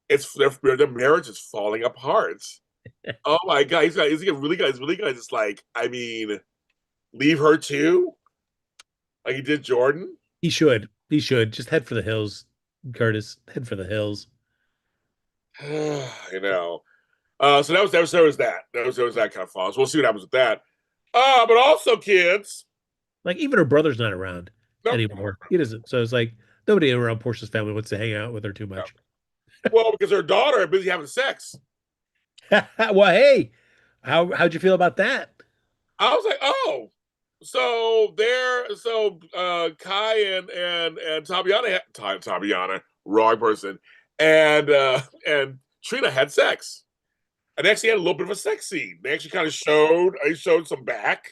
their marriage is falling apart. Oh my god, is he really gonna just like, I mean, leave her too, like he did Jordan? He should. He should just head for the hills, Curtis. Head for the hills. You know. So there was that. There was that kind of fall. So we'll see what happens with that. But also, kids. Like even her brother's not around No, anymore. He doesn't. So it's like nobody around Portia's family wants to hang out with her too no. much. Well, because her daughter are busy having sex. Well, hey, how'd you feel about that? I was like, oh, Kai and Tabiana, wrong person, and Trina had sex, and they actually had a little bit of a sex scene. They actually kind of showed some back.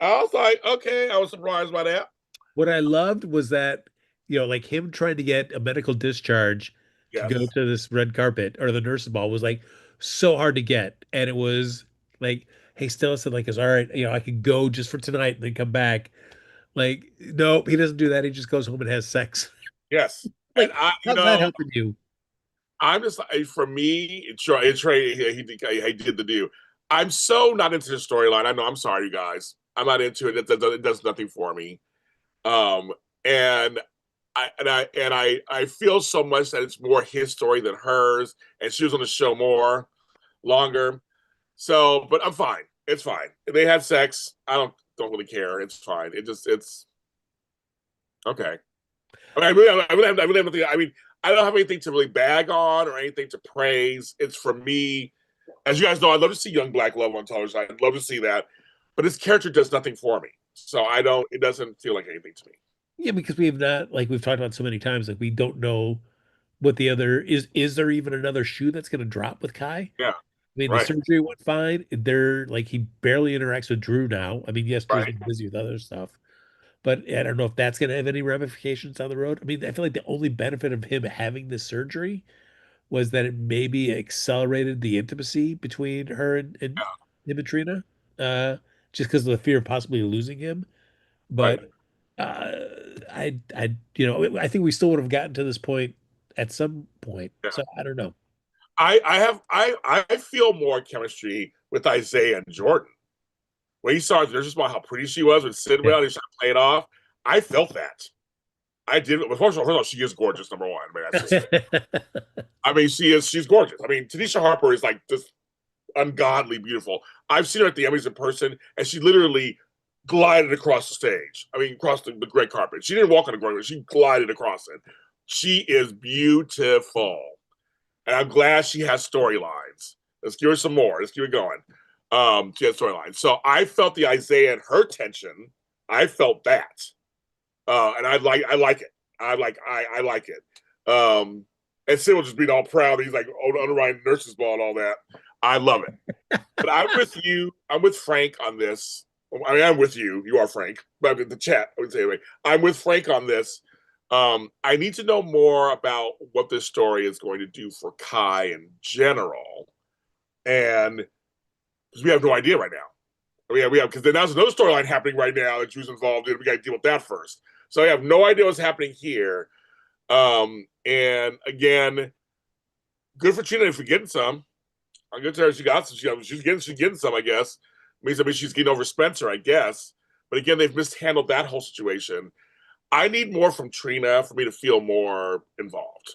I was like, okay, I was surprised by that. What I loved was that, like him trying to get a medical discharge to go Yes, to this red carpet or the nurse's ball was like so hard to get. And it was like, hey, Stella said, like, it's all right, I could go just for tonight and then come back. Like, nope, he doesn't do that. He just goes home and has sex. yes, and Like, how's that helping you? I'm just like, for me, Trey, he did the do. I'm so not into the storyline. I know. I'm sorry, you guys. I'm not into it. It does nothing for me. Um, and I feel so much that it's more his story than hers, and she was on the show more longer. So, but I'm fine. It's fine. They had sex. I don't really care. It's fine. It's okay. I mean, I really have nothing. I mean, I don't have anything to really bag on or anything to praise. It's for me, as you guys know, I'd love to see young black love on television. I'd love to see that, but his character does nothing for me. So I don't. It doesn't feel like anything to me. Yeah, because we have not, like we've talked about so many times, like we don't know what the other is. Is there even another shoe that's going to drop with Kai? I Yeah. mean, the Right. surgery went fine. They're like he barely interacts with Drew now. I mean, yes, Drew's Right. been busy with other stuff, but I don't know if that's going to have any ramifications down the road. I mean, I feel like the only benefit of him having this surgery was that it maybe accelerated the intimacy between her and Yeah. him and Trina, uh, just because of the fear of possibly losing him. Right. But uh, I think we still would have gotten to this point at some point. Yeah. So I don't know. I feel more chemistry with Isaiah and Jordan. When he saw there's just about how pretty she was with Yeah. Sidwell, and he's trying to play it off. I felt that. I did. First of all, she is gorgeous. Number one. I mean, that's just. I mean, she's gorgeous. I mean, Tanisha Harper is like just ungodly beautiful. I've seen her at the Emmys in person, and she literally glided across the stage. I mean, across the red carpet. She didn't walk on the ground, she glided across it. She is beautiful. And I'm glad she has storylines. Let's give her some more. Let's keep it going. She has storylines. So I felt the Isaiah and her tension. I felt that. And I like it. I like it. And Cyril just being all proud. He's like, oh, underwriting nurse's ball and all that. I love it. But I'm with you. I'm with Frank on this. I mean, I'm with you. You are Frank, but in the chat, I would say anyway. I'm with Frank on this. I need to know more about what this story is going to do for Kai in general, and because we have no idea right now. We have because there's another storyline happening right now that Drew's involved in. We got to deal with that first. So I have no idea what's happening here. And again, good for Tina if we're getting some. I'm good to her. She got some. She's getting some. I guess means she's getting over Spencer. I guess. But again, they've mishandled that whole situation. I need more from Trina for me to feel more involved.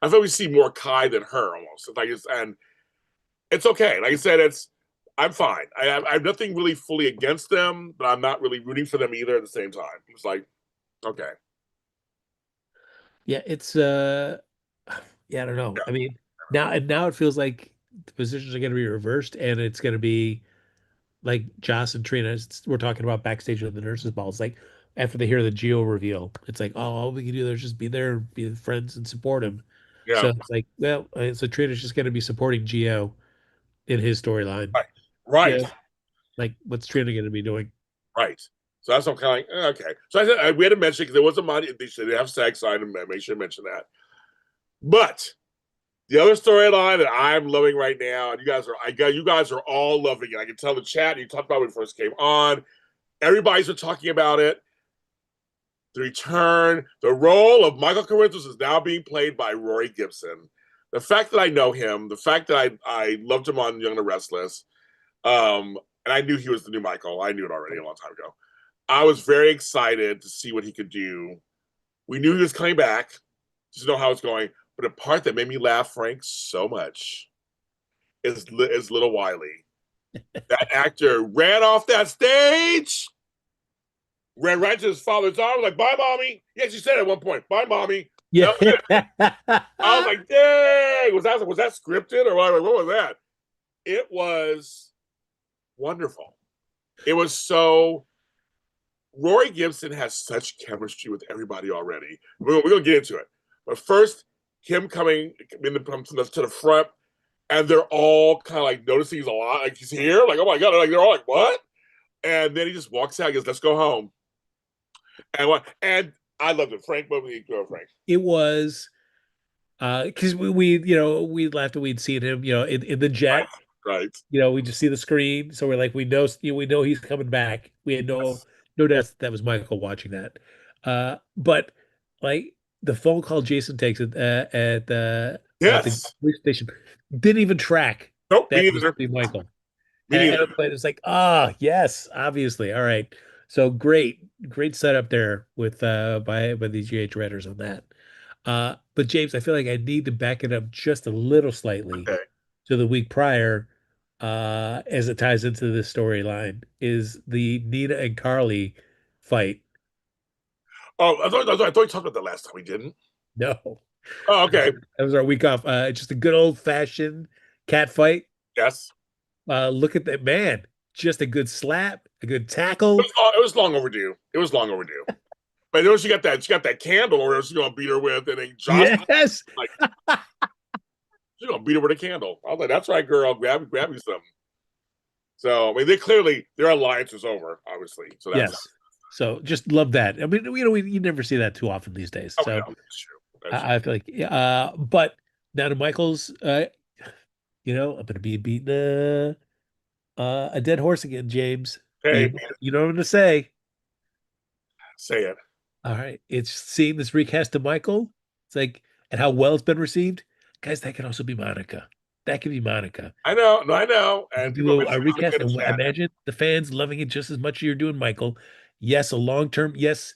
I thought we see more Kai than her almost. And it's okay. Like I said, I'm fine. I have nothing really fully against them, but I'm not really rooting for them either at the same time. It's like, okay. Yeah, it's yeah, I don't know. I mean, now it feels like the positions are going to be reversed, and it's going to be like Joss and Trina we're talking about backstage at the nurses' ball. It's like after they hear the Geo reveal, it's like, oh, all we can do there is just be there, be friends, and support him. Yeah. So it's like, well, so Trina's just going to be supporting Geo in his storyline. Right. Right. Yeah, like what's Trina going to be doing? Right. So that's what I'm kind of like, okay. So I said we had to mention because there was a money. They should have sex. So I had to make sure to mention that. But the other storyline that I'm loving right now, and you guys are all loving it. I can tell the chat. You talked about when it first came on. Everybody's been talking about it. The return, the role of Michael Corinthos is now being played by Rory Gibson. The fact that I know him, the fact that I loved him on Young and the Restless, and I knew he was the new Michael. I knew it already a long time ago. I was very excited to see what he could do. We knew he was coming back, just to know how it's going. But the part that made me laugh, Frank, so much is Little Wiley. That actor ran off that stage, ran right to his father's arms, like, bye, mommy. Yes, he said at one point, bye, mommy. Yeah. I was like, dang, was that scripted or what was that? It was wonderful. It was so Rory Gibson has such chemistry with everybody already. We're going to get into it. But first, him coming to the front, and they're all kind of like noticing he's a lot. Like he's here. Like, oh my God. Like, they're all like, what? And then he just walks out and goes, let's go home. And I loved it. Frank, what would go, Frank? It was because we laughed and we'd seen him, in the jet. Right. We just see the screen, so we're like, we know he's coming back. We had Yes. no doubt that was Michael watching that. But like the phone call Jason takes at the Yes. police station didn't even track Nope, me that was neither. be Michael. Me neither. But it's like, yes, obviously. All right. So great setup there with by the GH Redders on that. But James, I feel like I need to back it up just a little slightly Okay. to the week prior, as it ties into this storyline, is the Nina and Carly fight. Oh, I thought we talked about that last time. We didn't. No, Oh, okay. that was our week off. Just a good old fashioned cat fight. Yes. Look at that man. Just a good slap, a good tackle. It was long overdue. It was long overdue. But then she got that candle or she's gonna beat her with, and then Josh Yes. like she's gonna beat her with a candle. I was like, that's right, girl, grab me something. So I mean their alliance is over, obviously. So Yes. So just love that. I mean, you never see that too often these days. okay, So that's true. I feel like, but now to Michael's, I'm gonna be beating a dead horse again, James. Hey, You know what I'm gonna say. say it. All right. It's seeing this recast of Michael. It's like, and how well it's been received. Guys, that could also be Monica. That could be Monica. I know, no, I know. You And people do mentioned a Monica recast in the and chat. imagine the fans loving it just as much as you're doing Michael. Yes, a long term. Yes,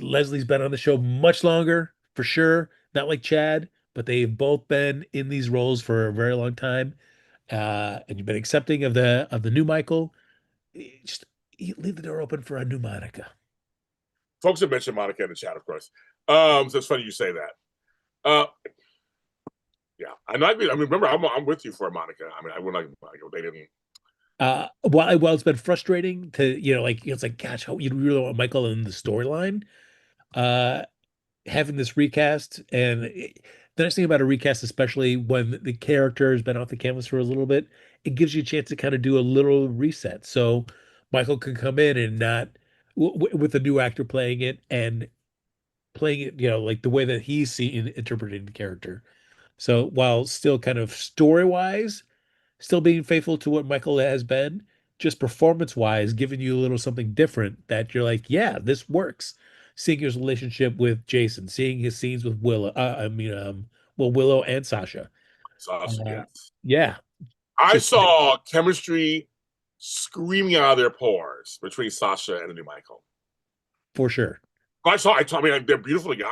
Leslie's been on the show much longer, for sure. Not like Chad, but they've both been in these roles for a very long time. And you've been accepting of the new Michael. Just leave the door open for a new Monica. Folks have mentioned Monica in the chat, of course. So it's funny you say that. Yeah, I mean, remember, I'm with you for Monica. I mean, I would like Monica. They didn't. While it's been frustrating to, like it's like, gosh, how you really want Michael in the storyline. Uh, Having this recast the nice thing about a recast, especially when the character has been off the canvas for a little bit, it gives you a chance to kind of do a little reset. So Michael can come in and not with a new actor playing it and playing it, like the way that he's seen interpreting the character. So while still kind of story wise, still being faithful to what Michael has been, just performance wise, giving you a little something different that you're like, yeah, this works. Seeing his relationship with Jason, seeing his scenes with Willow, well, Willow and Sasha. Sasha, Uh, yes. yeah, I just saw chemistry screaming out of their pores between Sasha and the new Michael. for sure. I mean, they're beautiful again.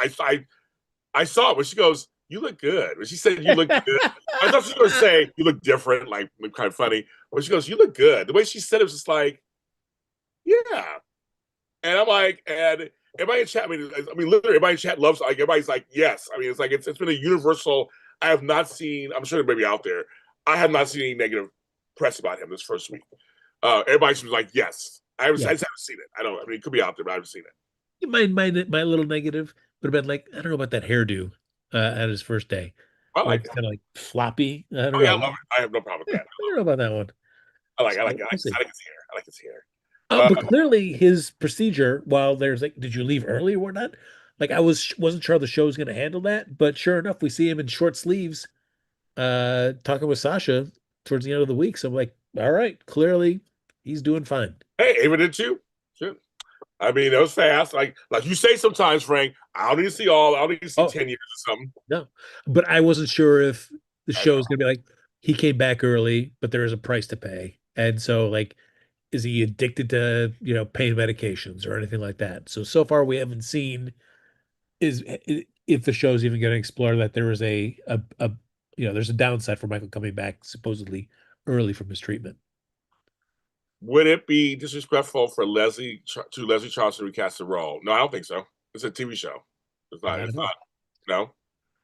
I saw it when she goes, "You look good." When she said, "You look good," I thought she was going to say, "You look different," like kind of funny. When she goes, "You look good," the way she said it was just like, "Yeah," and I'm like, and everybody in chat, literally everybody in chat loves. Like everybody's like, "Yes." I mean, it's like it's been a universal. I have not seen. I'm sure there may be out there. I have not seen any negative press about him this first week. Everybody was like, "Yes." I Yeah. just haven't seen it. I don't. I mean, it could be out there, but I haven't seen it. My little negative would have been like, I don't know about that hairdo at his first day, I where like it's it. kind of like floppy. I don't Oh yeah, I know. love it. I have no problem with I that. don't know about that one. I like So it. we'll see. I like his hair. I like his hair. But clearly his procedure, while there's like, did you leave early or whatnot? Like wasn't sure how the show was going to handle that, but sure enough, we see him in short sleeves, talking with Sasha towards the end of the week. So I'm like, all right, clearly he's doing fine. Hey, Ava did too. Shit. I mean, it was fast. Like you say sometimes, Frank. I don't need to see all. I don't need to see Oh, 10 years or something. no, but I wasn't sure if the I know. show is going to be like he came back early, but there is a price to pay, and so like, is he addicted to pain medications or anything like that? So far we haven't seen is if the show's even going to explore that there is a there's a downside for Michael coming back supposedly early from his treatment. Would it be disrespectful for Leslie Charles to recast the role? No, I don't think so. It's a TV show. It's not. I It's don't know. not. No,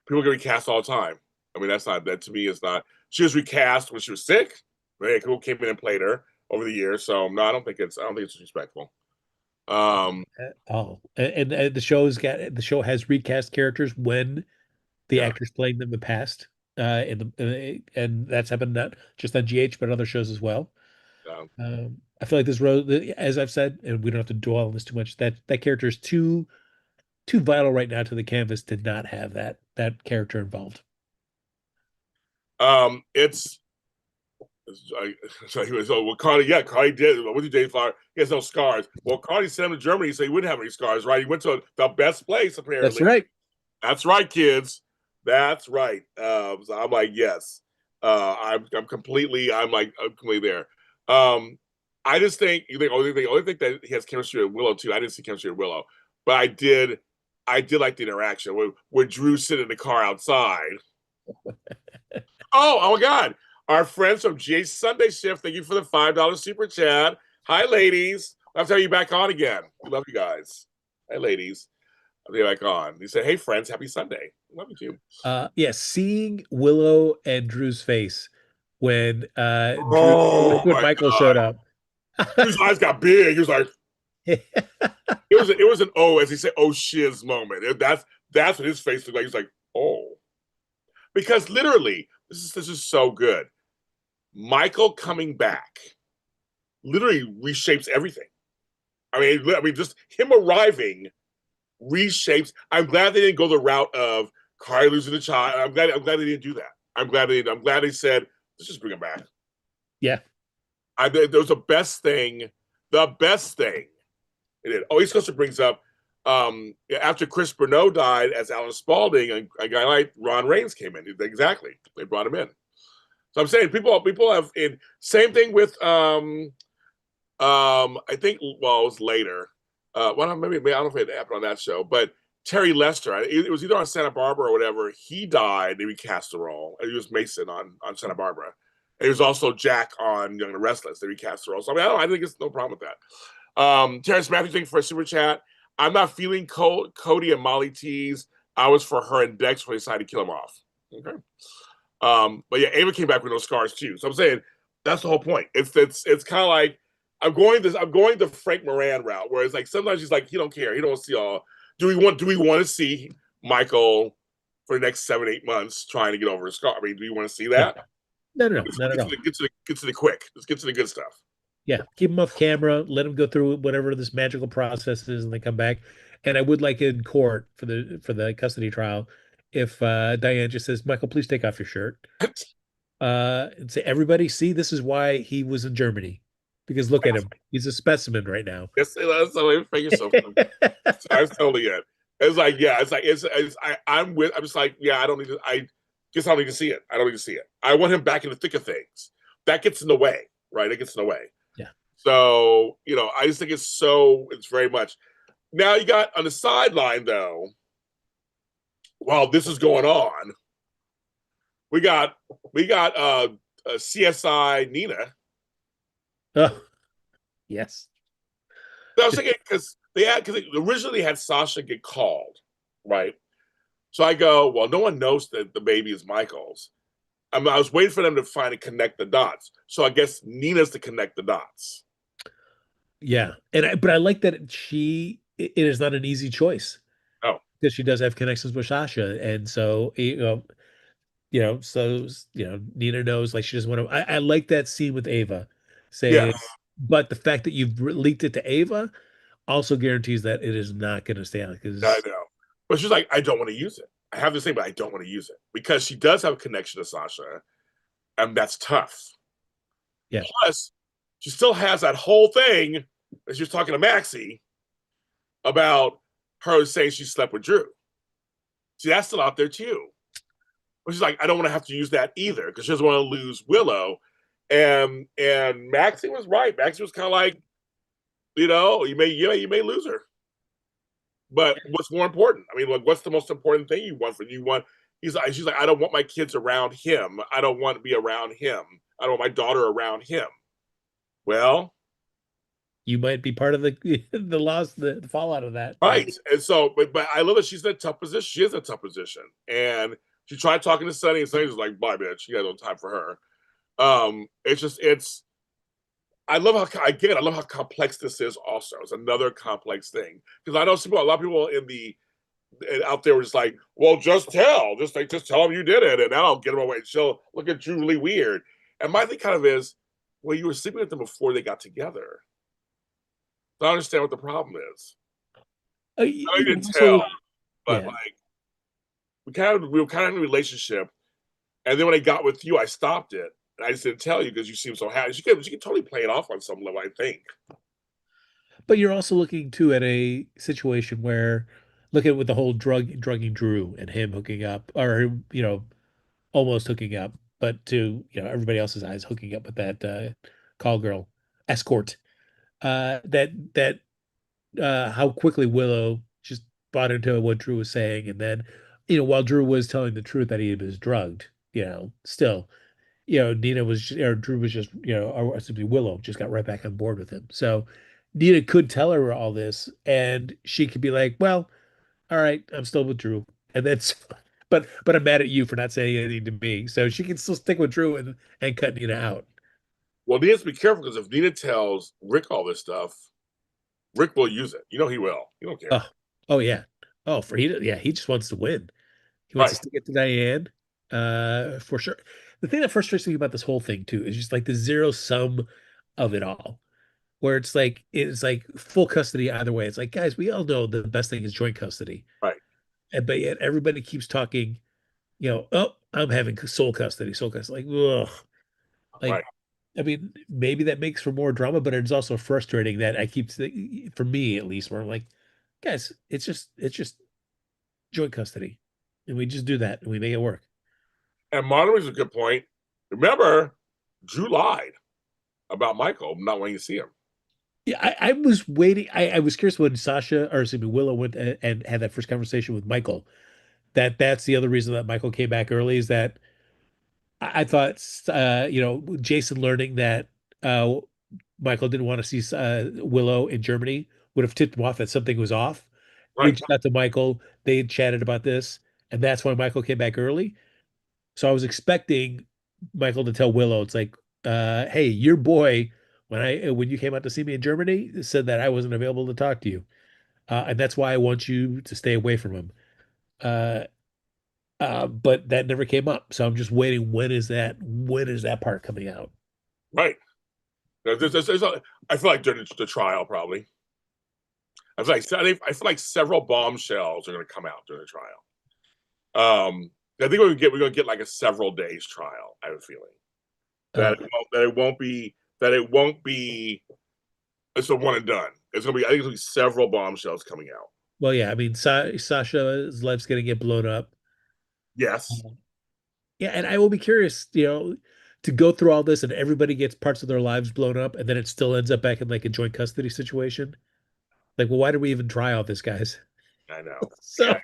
people get recast all the time. I mean, that's not that to me. It's not. She was recast when she was sick. Right? Who came in and played her over the years. So no, I don't think it's. I don't think it's disrespectful. Um, Oh, and the show has recast characters when the yeah. actors playing them in the past, and that's happened not just on GH but other shows as well. Yeah. I feel like this road, as I've said, and we don't have to dwell on this too much. That character is too vital right now to the canvas to not have that character involved. It's so he was, oh, well, Cardi, yeah, Cardi did. What did James Flower? He has no scars. Well, Cardi sent him to Germany so he wouldn't have any scars, right? He went to the best place, That's apparently. right. That's right, kids. That's right. So I'm like, yes. I'm completely there. I just think only think that he has chemistry with Willow too. I didn't see chemistry with Willow, but I did like the interaction when Drew sitting in the car outside. Oh my God. Our friends from GH Sunday Shift, thank you for the $5 super chat. Hi, ladies. I'll tell you back on again. We love you guys. Hi, ladies. I'll be back on. He said, hey, friends, happy Sunday. Love you too. Yeah, seeing Willow and Drew's face when Drew Oh when my Michael God. showed up. His eyes got big. He was like, it was an oh, as he said, oh shiz moment. That's what his face looked like. He's like, oh. Because literally, this is so good. Michael coming back literally reshapes everything. I mean, just him arriving reshapes. I'm glad they didn't go the route of Kari losing the child. I'm glad they didn't do that. I'm glad they said, let's just bring him back. Yeah. There was the best thing. The best thing it did. Oh, East Coaster brings up after Chris Bernot died as Alan Spaulding, a guy like Ron Raines came in. Exactly, they brought him in. So I'm saying people have in same thing with I think well it was later. Well maybe I don't know if it happened on that show, but Terry Lester, it was either on Santa Barbara or whatever. He died. They recast the role. He was Mason on Santa Barbara, And he was also Jack on Young and the Restless. They recast the role. So I think it's no problem with that. Terrence Matthews, thank you for a super chat. I'm not feeling Cody and Molly T's. I was for her and Dex when they decided to kill him off. Okay. But yeah, Ava came back with no scars too. So I'm saying that's the whole point. It's kind of like I'm going the Frank Moran route, where it's like sometimes he's like he don't care, he don't see all. Do we want to see Michael for the next 7-8 months trying to get over his scar? I mean, do you want to see No, that? no, no, not at all. Get to the quick. Let's get to the good stuff. Yeah, keep them off camera, let them go through whatever this magical process is, and they come back. And I would like in court for the custody trial, if Diane just says, "Michael, please take off your shirt," and say, "Everybody, see, this is why he was in Germany, because look at him, he's a specimen right now." Yes, that's the way for yourself. That's totally it. It's like, yeah, I'm just like, yeah, I don't need to. I guess I don't need to see it. I don't need to see it. I want him back in the thick of things. That gets in the way, right? It gets in the way. Yeah. So I just think it's very much. Now you got on the sideline though. While this is going on, we got CSI Nina. Oh, yes. So I was thinking because they originally had Sasha get called, right? So I go, well, no one knows that the baby is Michael's. I was waiting for them to find and connect the dots. So I guess Nina's to connect the dots. Yeah, but I like that it is not an easy choice Oh, because she does have connections with Sasha, and so Nina knows like she doesn't want to. I like that scene with Ava saying, yes, but the fact that you've leaked it to Ava also guarantees that it is not going to stay out I because know. But she's like, I don't want to use it. I have the same, but I don't want to use it because she does have a connection to Sasha, and that's tough. yeah, Plus, she still has that whole thing that she was talking to Maxie about her saying she slept with Drew. See, that's still out there too. But she's like, I don't want to have to use that either because she doesn't want to lose Willow. And Maxie was right. Maxie was kind of like, you may lose her. But what's more important? I mean, like, what's the most important thing you want? She's like, I don't want my kids around him. I don't want to be around him. I don't want my daughter around him. Well, you might be part of the the fallout of that. right. And so, but I love that she's in a tough position. She is in a tough position, and she tried talking to Sunny, and Sunny's like, "Bye, bitch. You got no time for her." It's. I love I love how complex this is. Also, it's another complex thing because I know a lot of people out there were just like, "Well, just tell them you did it, and that'll get them away." She'll look at you really weird. And my thing kind of is, well, you were sleeping with them before they got together. So I understand what the problem is. I know you didn't Also, tell, but yeah, like we were kind of in a relationship, and then when I got with you, I stopped it. And I just didn't tell you because you seemed so happy. She could totally play it off on some level, I think. but you're also looking too at a situation where look at with the whole drugging Drew and him hooking up, or almost hooking up, but to everybody else's eyes hooking up with that call girl escort. That how quickly Willow just bought into what Drew was saying, and then while Drew was telling the truth that he was drugged, still Nina was or Drew was just or simply Willow just got right back on board with him. So Nina could tell her all this, and she could be like, "Well, all right, I'm still with Drew," and that's. But I'm mad at you for not saying anything to me. So she can still stick with Drew and cut Nina out. Well, Nina has to be careful because if Nina tells Rick all this stuff, Rick will use it. You know he will. You don't care. Oh, oh yeah. Oh, he just wants to win. He wants to Right. stick it to Diane, for sure. The thing that frustrates me about this whole thing too is just like the zero sum of it all, where it's like full custody either way. It's like, guys, we all know the best thing is joint custody, Right. but yet everybody keeps talking. Oh, I'm having sole custody, sole custody. Like, ugh. Right. Like, I mean, maybe that makes for more drama, but it's also frustrating that for me at least, where I'm like, guys, it's just joint custody, and we just do that and we make it work. And Monterey's a good point. Remember, Drew lied about Michael not wanting to see him. Yeah, I was waiting. I was curious when Sasha, or excuse me, Willow went and had that first conversation with Michael. That's the other reason that Michael came back early is that I thought, Jason learning that uh, Michael didn't want to see Willow in Germany would have tipped him off that something was off. Right, Reached out to Michael. They had chatted about this, and that's why Michael came back early. So I was expecting Michael to tell Willow, it's like, hey, your boy, when you came out to see me in Germany, said that I wasn't available to talk to you. And that's why I want you to stay away from him. Uh, but that never came up. So I'm just waiting. When is that part coming out? right. I feel like during the trial, probably. I feel like several bombshells are going to come out during the trial. I think we're going to get like a several days trial. I have a feeling Uh, that it won't be it's a one and done. It's going to be I think it's going to be several bombshells coming out. well, yeah, I mean, Sasha's life's gonna get blown up. Yes, Mhm. Yeah, and I will be curious, to go through all this and everybody gets parts of their lives blown up, and then it still ends up back in like a joint custody situation. Like, well, why did we even try all this, guys? I know. Yeah, So,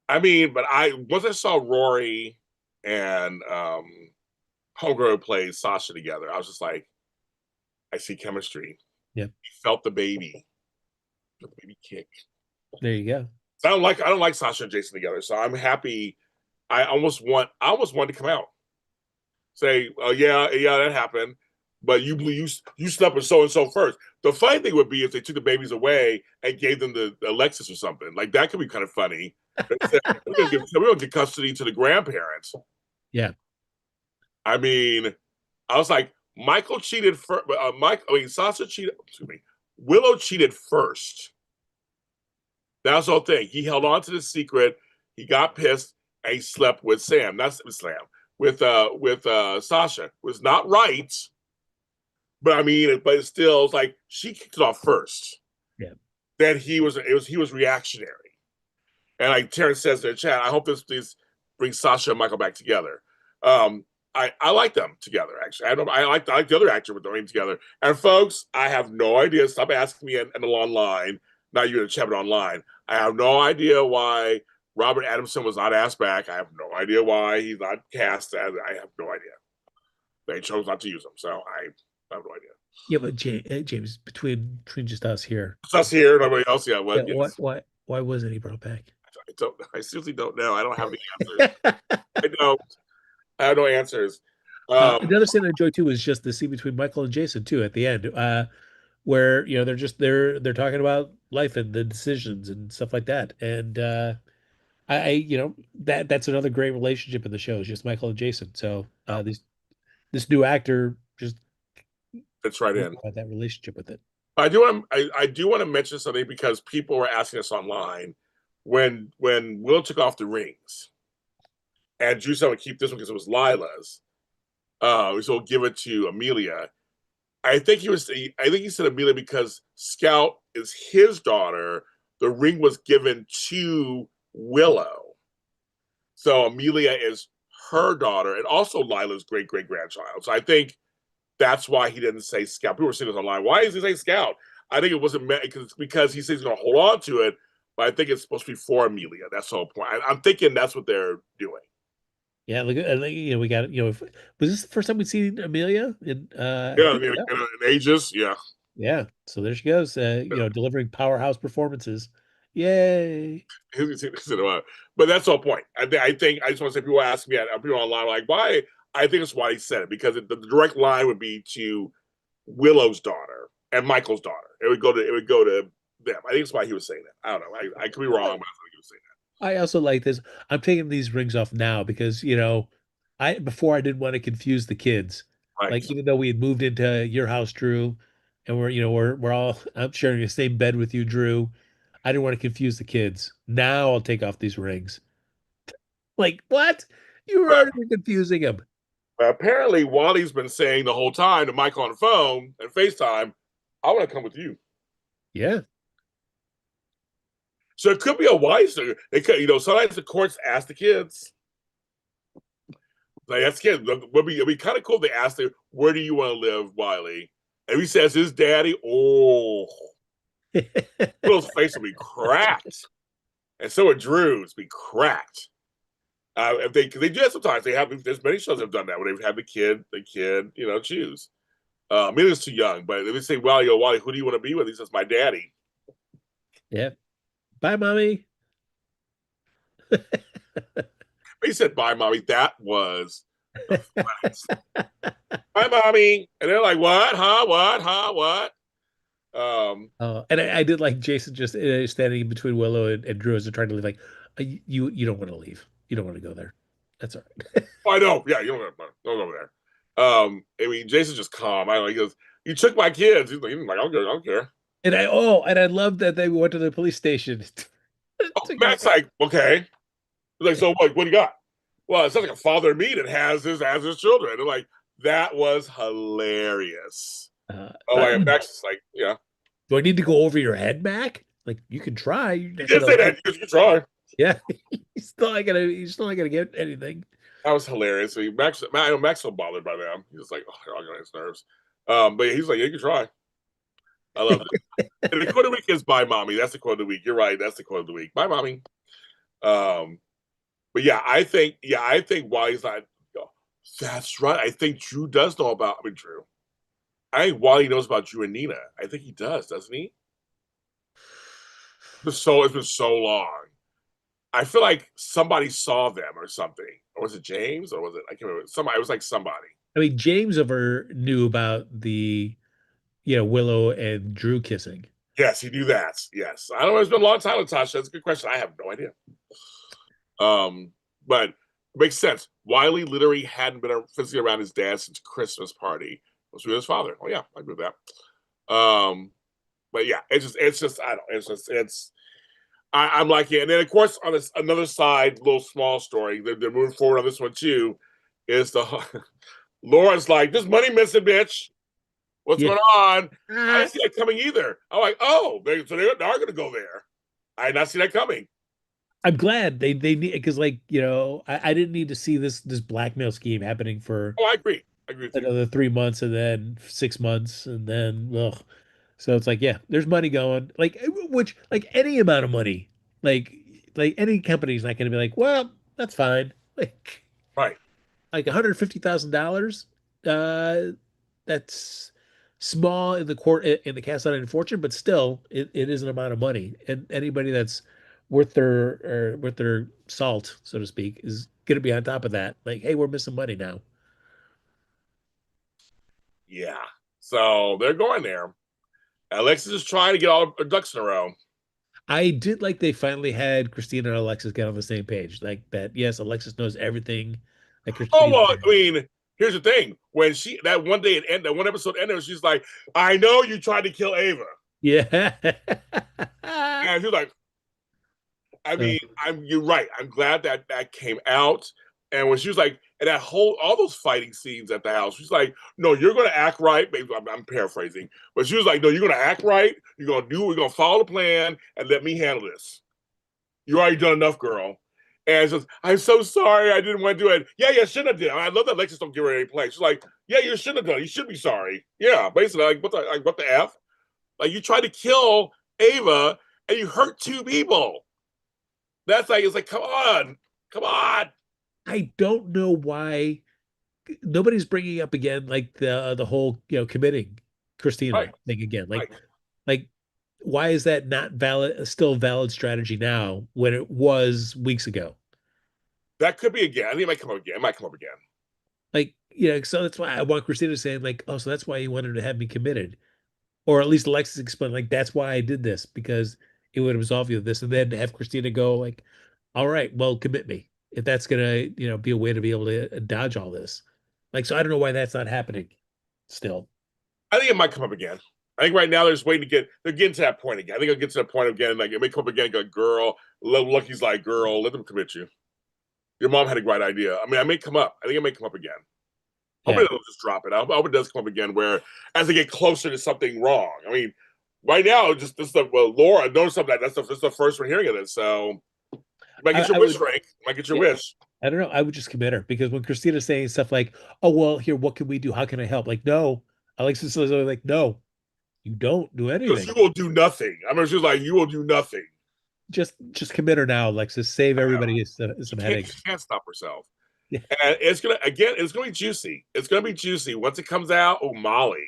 I mean, but I once I saw Rory and Homegirl play Sasha together, I was just like, I see chemistry. yeah, He felt the baby kick. there you go. So I don't like Sasha and Jason together. So I'm happy. I almost want to come out, say, oh yeah, that happened, but you slept with so and so first. The funny thing would be if they took the babies away and gave them the Alexis or something like that. Could be kind of funny. We're gonna give custody to the grandparents. Yeah. I mean, I was like, Michael cheated first. Sasha cheated. Excuse me. Willow cheated first. That's the whole thing. He held on to the secret. He got pissed and he slept with Sam. That's Sam with Sasha. It was not right, but I mean, but it's still it's like she kicked it off first. Yeah. Then he was reactionary. And like Terrence says in the chat, I hope this brings Sasha and Michael back together. I like them together. Actually, I like the other actor with them together. And folks, I have no idea. Stop asking me in the online. Not you in the chat, but online. I have no idea why Robert Adamson was not asked back. I have no idea why he's not cast. I have no idea. They chose not to use him, so I have no idea. Yeah, but James, between just us here, It's us here, nobody else. Yeah, yeah, well, why yes. why wasn't he brought back? I seriously don't know. I don't have any answers. I don't. I have no answers. Um, Another scene I enjoyed too was just the scene between Michael and Jason too at the end, where they're talking about life and the decisions and stuff like that. And that's another great relationship in the show is just Michael and Jason. So this new actor just fits right in. had that relationship with it. I do want to mention something because people were asking us online when Will took off the rings and Drew said would keep this one because it was Lila's. So we'll give it to Amelia. I think he said Amelia because Scout is his daughter. The ring was given to Willow. So Amelia is her daughter and also Lila's great great grandchild. So I think that's why he didn't say Scout. People were saying this online. Why is he saying Scout? I think it wasn't meant because he says he's going to hold on to it, but I think it's supposed to be for Amelia. That's the whole point. I'm thinking that's what they're doing. Yeah, look, we got was this the first time we'd seen Amelia? I Yeah, I think mean, so. in ages, yeah. Yeah, so there she goes, delivering powerhouse performances. Yay! But that's the whole point. I think I just want to say people ask me, people online like why. I think it's why he said it because the direct line would be to Willow's daughter and Michael's daughter. It would go to them. I think it's why he was saying that. I don't know. I could be wrong, but I think he was saying I also like this. I'm taking these rings off now because, I before I didn't want to confuse the kids. that. Right. Like even though we had moved into your house, Drew, and we're all I'm sharing the same bed with you, Drew. I didn't want to confuse the kids. Now I'll take off these rings. Like, what? You were But, already confusing them. but apparently, Wally's been saying the whole time to Mike on the phone and FaceTime, "I want to come with you." Yeah. So it could be a wise thing. It could, sometimes the courts ask the kids. Like that's kids. It'd be kind of cool if they ask him, "Where do you want to live, Wiley?" And he says his daddy. Oh, Will's face will be cracked, and so would Drew's be cracked. If they, cause they do that sometimes. They have, there's many shows that have done that where they've had the kid, choose. Maybe it's too young, but they say, "Well, Wally, who do you want to be with?" He says, "My daddy." Yeah. Bye, mommy. But he said, "Bye, mommy." That was the funniest. Bye, mommy, and they're like, "What? Huh? What? Huh? What?" And I did like Jason just standing in between Willow and Drew as they're trying to leave. Like, you don't want to leave. You don't want to go there. That's all right. I know. Yeah, you don't go over there. I mean, Jason's just calm. I like, he goes, "You took my kids." He's like, "I don't care." And I love that they went to the police station Oh, to go. Matt's like, "Okay." He's like, "So what? What do you got?" Well, it sounds like a father and me that has his children. And like, that was hilarious. Oh my God, Max is like, "Yeah." Do I need to go over your head, Mac? Like you can try. You're He not did gonna say like, that. You can try. yeah. He's still not gonna get anything. That was hilarious. So Max so bothered by them. He's just like, "Oh, I got his nerves." But he's like, "Yeah, you can try." I love it. And the quote of the week is "Bye, mommy." That's the quote of the week. You're right. That's the quote of the week. Bye, mommy. Um, but I think Wally's like, "Oh, that's right. I think Drew does know about. I mean, Drew. I think Wally knows about Drew and Nina. I think he does, doesn't he? It's been so long. I feel like somebody saw them or something. Or was it James? Or was it? I can't remember. Somebody. It was like somebody. I mean, James ever knew about the Willow and Drew kissing. Yes, he knew that. Yes, I don't know. It's been a long time, Natasha. That's a good question. I have no idea. But it makes sense. Wiley literally hadn't been physically around his dad since Christmas party. It was with his father. Oh yeah, I agree with that. But yeah, it's just I don't. I'm like, yeah. And then of course on this another side, little small story. They're moving forward on this one too. Is the Laura's like, "This money missing, bitch. What's Yeah. going on?" I didn't see that coming either. I'm like, "Oh, they are going to go there." I did not see that coming. I'm glad they need because I didn't need to see this blackmail scheme happening for Oh, I agree. I agree with you. another 3 months and then 6 months and then ugh. So it's like, yeah, there's money going. Which like any amount of money, like like any company's not gonna be like, well, that's fine. Right. Like $150,000, uh that's small in the court in the cast iron fortune, but still it is an amount of money. And anybody that's worth their salt, so to speak, is gonna be on top of that. Like, hey, we're missing money now. Yeah. So they're going there. Alexis is trying to get all her ducks in a row. I did like they finally had Christina and Alexis get on the same page. Like that, yes, Alexis knows everything that Oh Christina well, I did. mean, here's the thing: when that one day it ended, that one episode ended, she's like, "I know you tried to kill Ava," Yeah. and she's like, I Uh, mean, you're right. I'm glad that that came out. And when she was like, and that whole all those fighting scenes at the house, she's like, "No, you're gonna act right." Maybe I'm paraphrasing, but she was like, "No, you're gonna act right. We're gonna follow the plan and let me handle this. You already done enough, girl." And it's just, "I'm so sorry. I didn't want to do it." Yeah, you shouldn't have done. I love that Alexis don't give her any play. She's like, "Yeah, you shouldn't have done it. You should be sorry." Yeah, basically, like what the f? Like you tried to kill Ava and you hurt two people. That's like it's like, come on, come on. I don't know why nobody's bringing up again like the whole committing Right, Christina thing again. right. Like why is that not valid? Still valid strategy now when it was weeks ago? That could be again. I think it might come up again. It might come up again. So that's why I want Christina saying like, oh, so that's why you wanted to have me committed. Or at least Alexis explain like that's why I did this because it would absolve you of this, and then have Christina go like, "All right, well, commit me if that's gonna be a way to be able to dodge all this." Like, so I don't know why that's not happening still. I think it might come up again. I think right now they're just waiting to they're getting to that point again. I think it'll get to that point again. Like it may come up again. Go, girl, Lucky's like, girl, let them commit you. Your mom had a great idea. I mean, I may come up. I think it may come up again. Hopefully Yeah, it'll just drop it. I hope it does come up again. Where as they get closer to something wrong. I mean, right now, just this stuff. Well, Laura noticed something. That's the first we're hearing of this. So you might get your I wish, would. Frank. You might get your Yeah, wish. I don't know. I would just commit her because when Christina's saying stuff like, "Oh well, here, what can we do? How can I help?" Like, no, Alexis is always like, "No, you don't do Because you anything." will do nothing. I mean, she was like, you will do nothing. just commit her now, Alexis. Save everybody She some can't headaches. she can't stop herself. Yeah. And it's gonna be juicy. It's gonna be juicy. Once it comes out, oh Molly.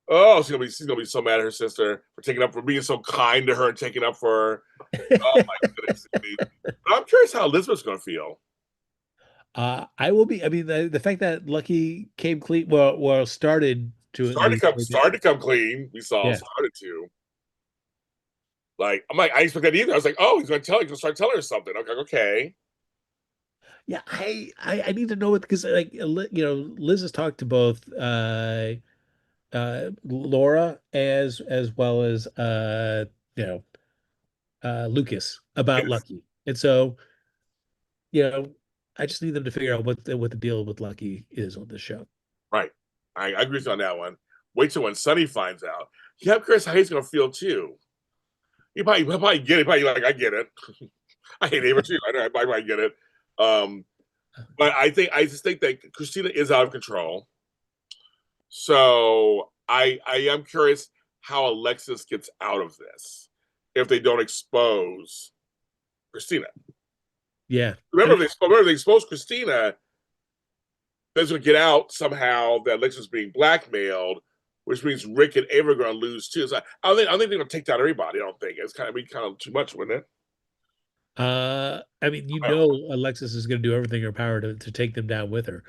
Oh, she's gonna be so mad at her sister for taking up for being so kind to her and taking up for her. Oh my goodness. But I'm curious how Elizabeth's gonna feel. I will be. I mean, the fact that Lucky came clean, well, started to at least make it. Started to come clean. We saw Yeah, started to. Like I'm like, I didn't expect that either. I was like, oh, he's gonna start telling her something. Okay, okay. yeah. I need to know it because like Liz has talked to both Laura as well as you know Lucas about Yes, Lucky, and so you know I just need them to figure out what the deal with Lucky is on this show. right. I agree with you on that one. Wait till when Sonny finds out. Yeah, I'm curious how he's gonna feel too. He'll probably get it. Probably like, I get it. I hate Ava too. I know. I might get it. Um, but I just think that Christina is out of control. So I am curious how Alexis gets out of this if they don't expose Christina. Yeah, I Remember, mean, if they expose Christina, they're going to get out somehow that Alexis is being blackmailed, which means Rick and Ava are going to lose too. So I don't think they're going to take down everybody. I don't think it's kind of too much, wouldn't it? I mean, Alexis is going to do everything in her power to take them down with her.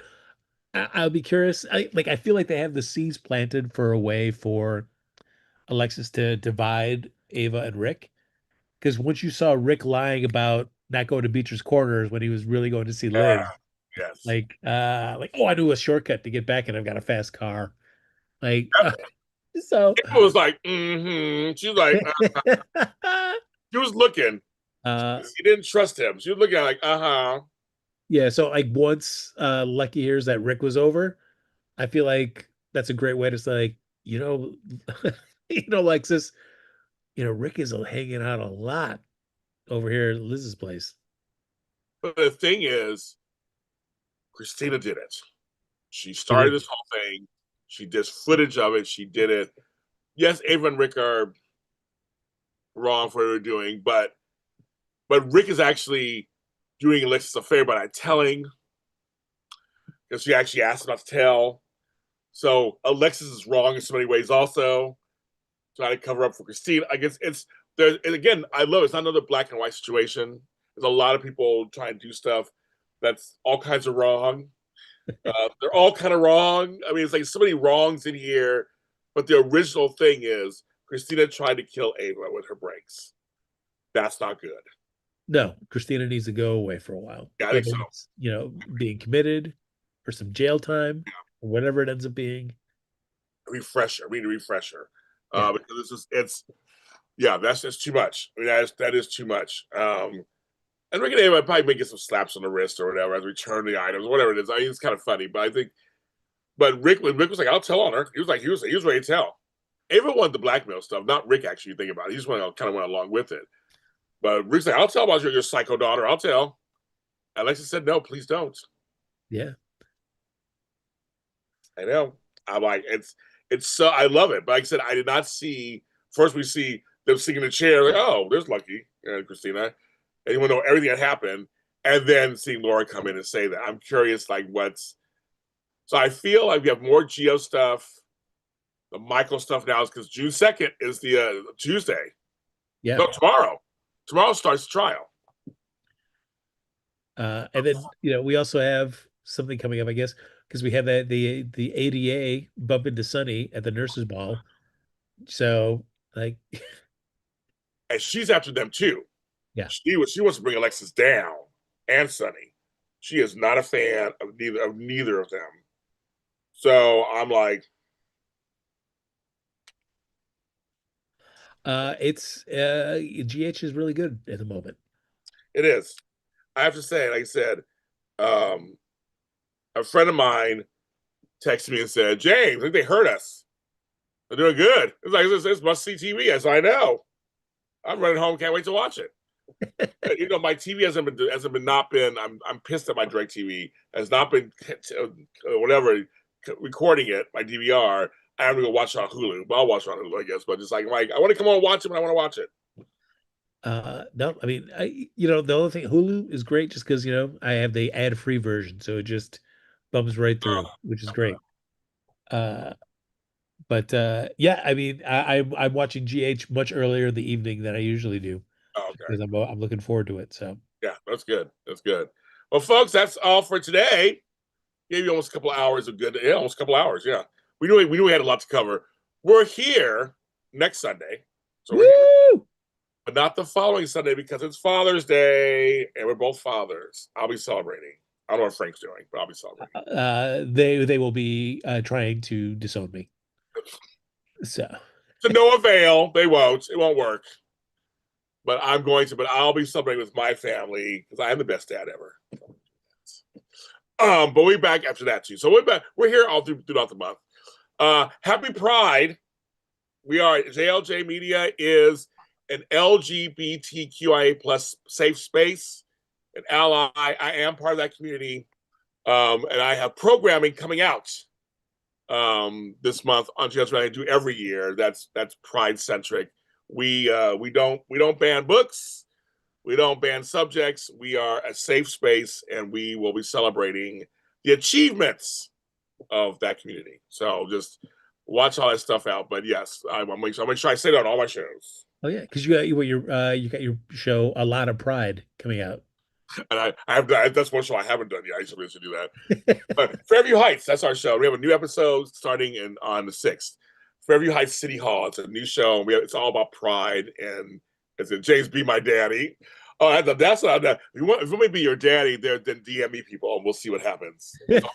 I'll be curious. I feel like they have the seeds planted for a way for Alexis to divide Ava and Rick. Because once you saw Rick lying about not going to Beecher's Corners when he was really going to see Yeah. Liz, Yes. oh, I knew a shortcut to get back and I've got a fast car. Like, so, Ava was like, mm-hmm. She was like, she was looking. uh, She didn't trust him. She was looking at like, uh-huh. yeah. So, like, once Lucky hears that Rick was over, I feel like that's a great way to say, like, Alexis, Rick is hanging out a lot over here at Liz's place. But the thing is, Christina did it. She She started did. this whole thing. She did footage of it. She did it. Yes, Ava and Rick are wrong for what they're doing, but Rick is actually doing Alexis a favor by not telling because she actually asked not to tell. So Alexis is wrong in so many ways. Also, trying to cover up for Christine. I guess it's there. And again, I love it. It's not another black and white situation. There's a lot of people trying to do stuff that's all kinds of wrong. They're all kind of wrong. I mean, it's like so many wrongs in here. But the original thing is Christina tried to kill Ava with her brakes. That's not good. No, Christina needs to go away for a while, Yeah, I think whether so. it's, being committed or some jail time or whatever it ends up being. Refresher. We need a refresher. Yeah. Because it's yeah, that's just too much. I mean, that is too much. And Rick and Ava probably may get some slaps on the wrist or whatever as we return the items, whatever it is. I mean, it's kind of funny, but I think, but when Rick was like, "I'll tell on her," he was like, he was ready to tell. Ava wanted the blackmail stuff, not Rick. Actually, you think about it, he just kind of went along with it. But Rick's like, "I'll tell about your psycho daughter. I'll tell." Alexis said, "No, please don't." Yeah. I know. I'm like, it's so I love it, but like I said, I did not see. First, we see them sitting in the chair, like, "Oh, there's Lucky and Christina," and you want to know everything that happened, and then seeing Laura come in and say that. I'm curious, like, what's. So I feel like we have more Geo stuff. The Michael stuff now is because June 2nd is the Tuesday. Yeah. No, tomorrow. Tomorrow starts the trial. And then, we also have something coming up, I guess, because we have the ADA bump into Sunny at the nurses' ball. So, like, And she's after them too. yeah. She wants to bring Alexis down and Sunny. She is not a fan of neither of them. So I'm like, It's GH is really good at the moment. it is. I have to say, like I said, um, a friend of mine texted me and said, "James, I think they hurt us. They're doing good." It's like this must see TV. I said, "I know. I'm running home. Can't wait to watch it." My TV hasn't been not been. I'm pissed at my Direct TV has not been whatever recording it my DVR. I have to go watch it on Hulu, but I'll watch it on Hulu, I guess. But just like I want to come on and watch it when I want to watch it. No, I mean, the other thing, Hulu is great just because, I have the ad-free version, so it just bumps right through, which is great. Uh, but yeah, I mean, I'm watching GH much earlier in the evening than I usually do Oh, okay. because I'm looking forward to it. So Yeah, that's good. That's good. Well, folks, that's all for today. Gave you almost a couple of hours of good. Yeah, almost a couple of hours. Yeah, we knew we had a lot to cover. We're here next Sunday, so we're here, woo! but not the following Sunday because it's Father's Day and we're both fathers. I'll be celebrating. I don't know what Frank's doing, but I'll be celebrating. They will be trying to disown me. So To no avail. They won't. It won't work. But I'm going to. But I'll be celebrating with my family because I am the best dad ever. But we'll be back after that too. So we're back. We're here all throughout the month. Happy Pride. We are JLJ Media is an LGBTQIA plus safe space, an ally. I am part of that community, and I have programming coming out this month on just what I do every year. That's Pride centric. We don't ban books. We don't ban subjects. We are a safe space, and we will be celebrating the achievements of that community. So just watch all that stuff out. But yes, I'm make sure I say that on all my shows. oh yeah, because you got your show A Lot of Pride coming out. And I have that's one show I haven't done yet. I should do that. But Fairview Heights, that's our show. We have a new episode starting on the 6th. Fairview Heights City Hall. It's a new show. It's all about pride and it's a James Be My Daddy. Oh, that's not that. If you want me to be your daddy, then DM me people and we'll see what happens. It's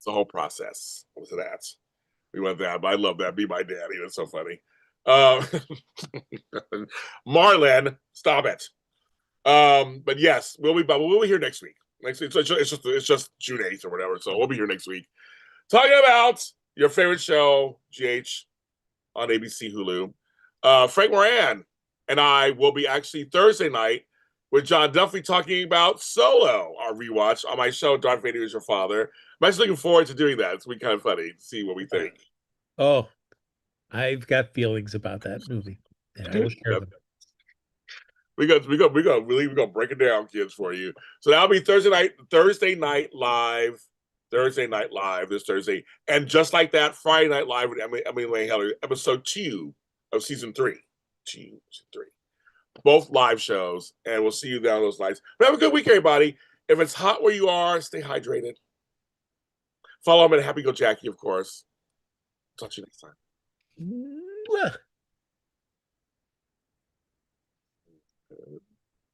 a whole process with that. We went that, but I love that. Be my daddy. That's so funny. Um, Marlon, stop it. But yes, we'll be here next week. Next week, it's just June 8th or whatever. So we'll be here next week talking about your favorite show, GH on ABC Hulu. Frank Moran and I will be actually Thursday night with John Duffy talking about Solo, our rewatch on my show, Darth Vader is Your Father. I'm actually looking forward to doing that. It's been kind of funny to see what we think. Oh, I've got feelings about that movie, and I will share them. We're gonna break it down, kids, for you. So that'll be Thursday night live, this Thursday, and just like that, Friday Night Live with Emily Lane Heller, episode 2 of season 3, both live shows, and we'll see you down those lights. But have a good week, everybody. If it's hot where you are, stay hydrated. Follow me at Happy Go Jackie, of course. Talk to you next time.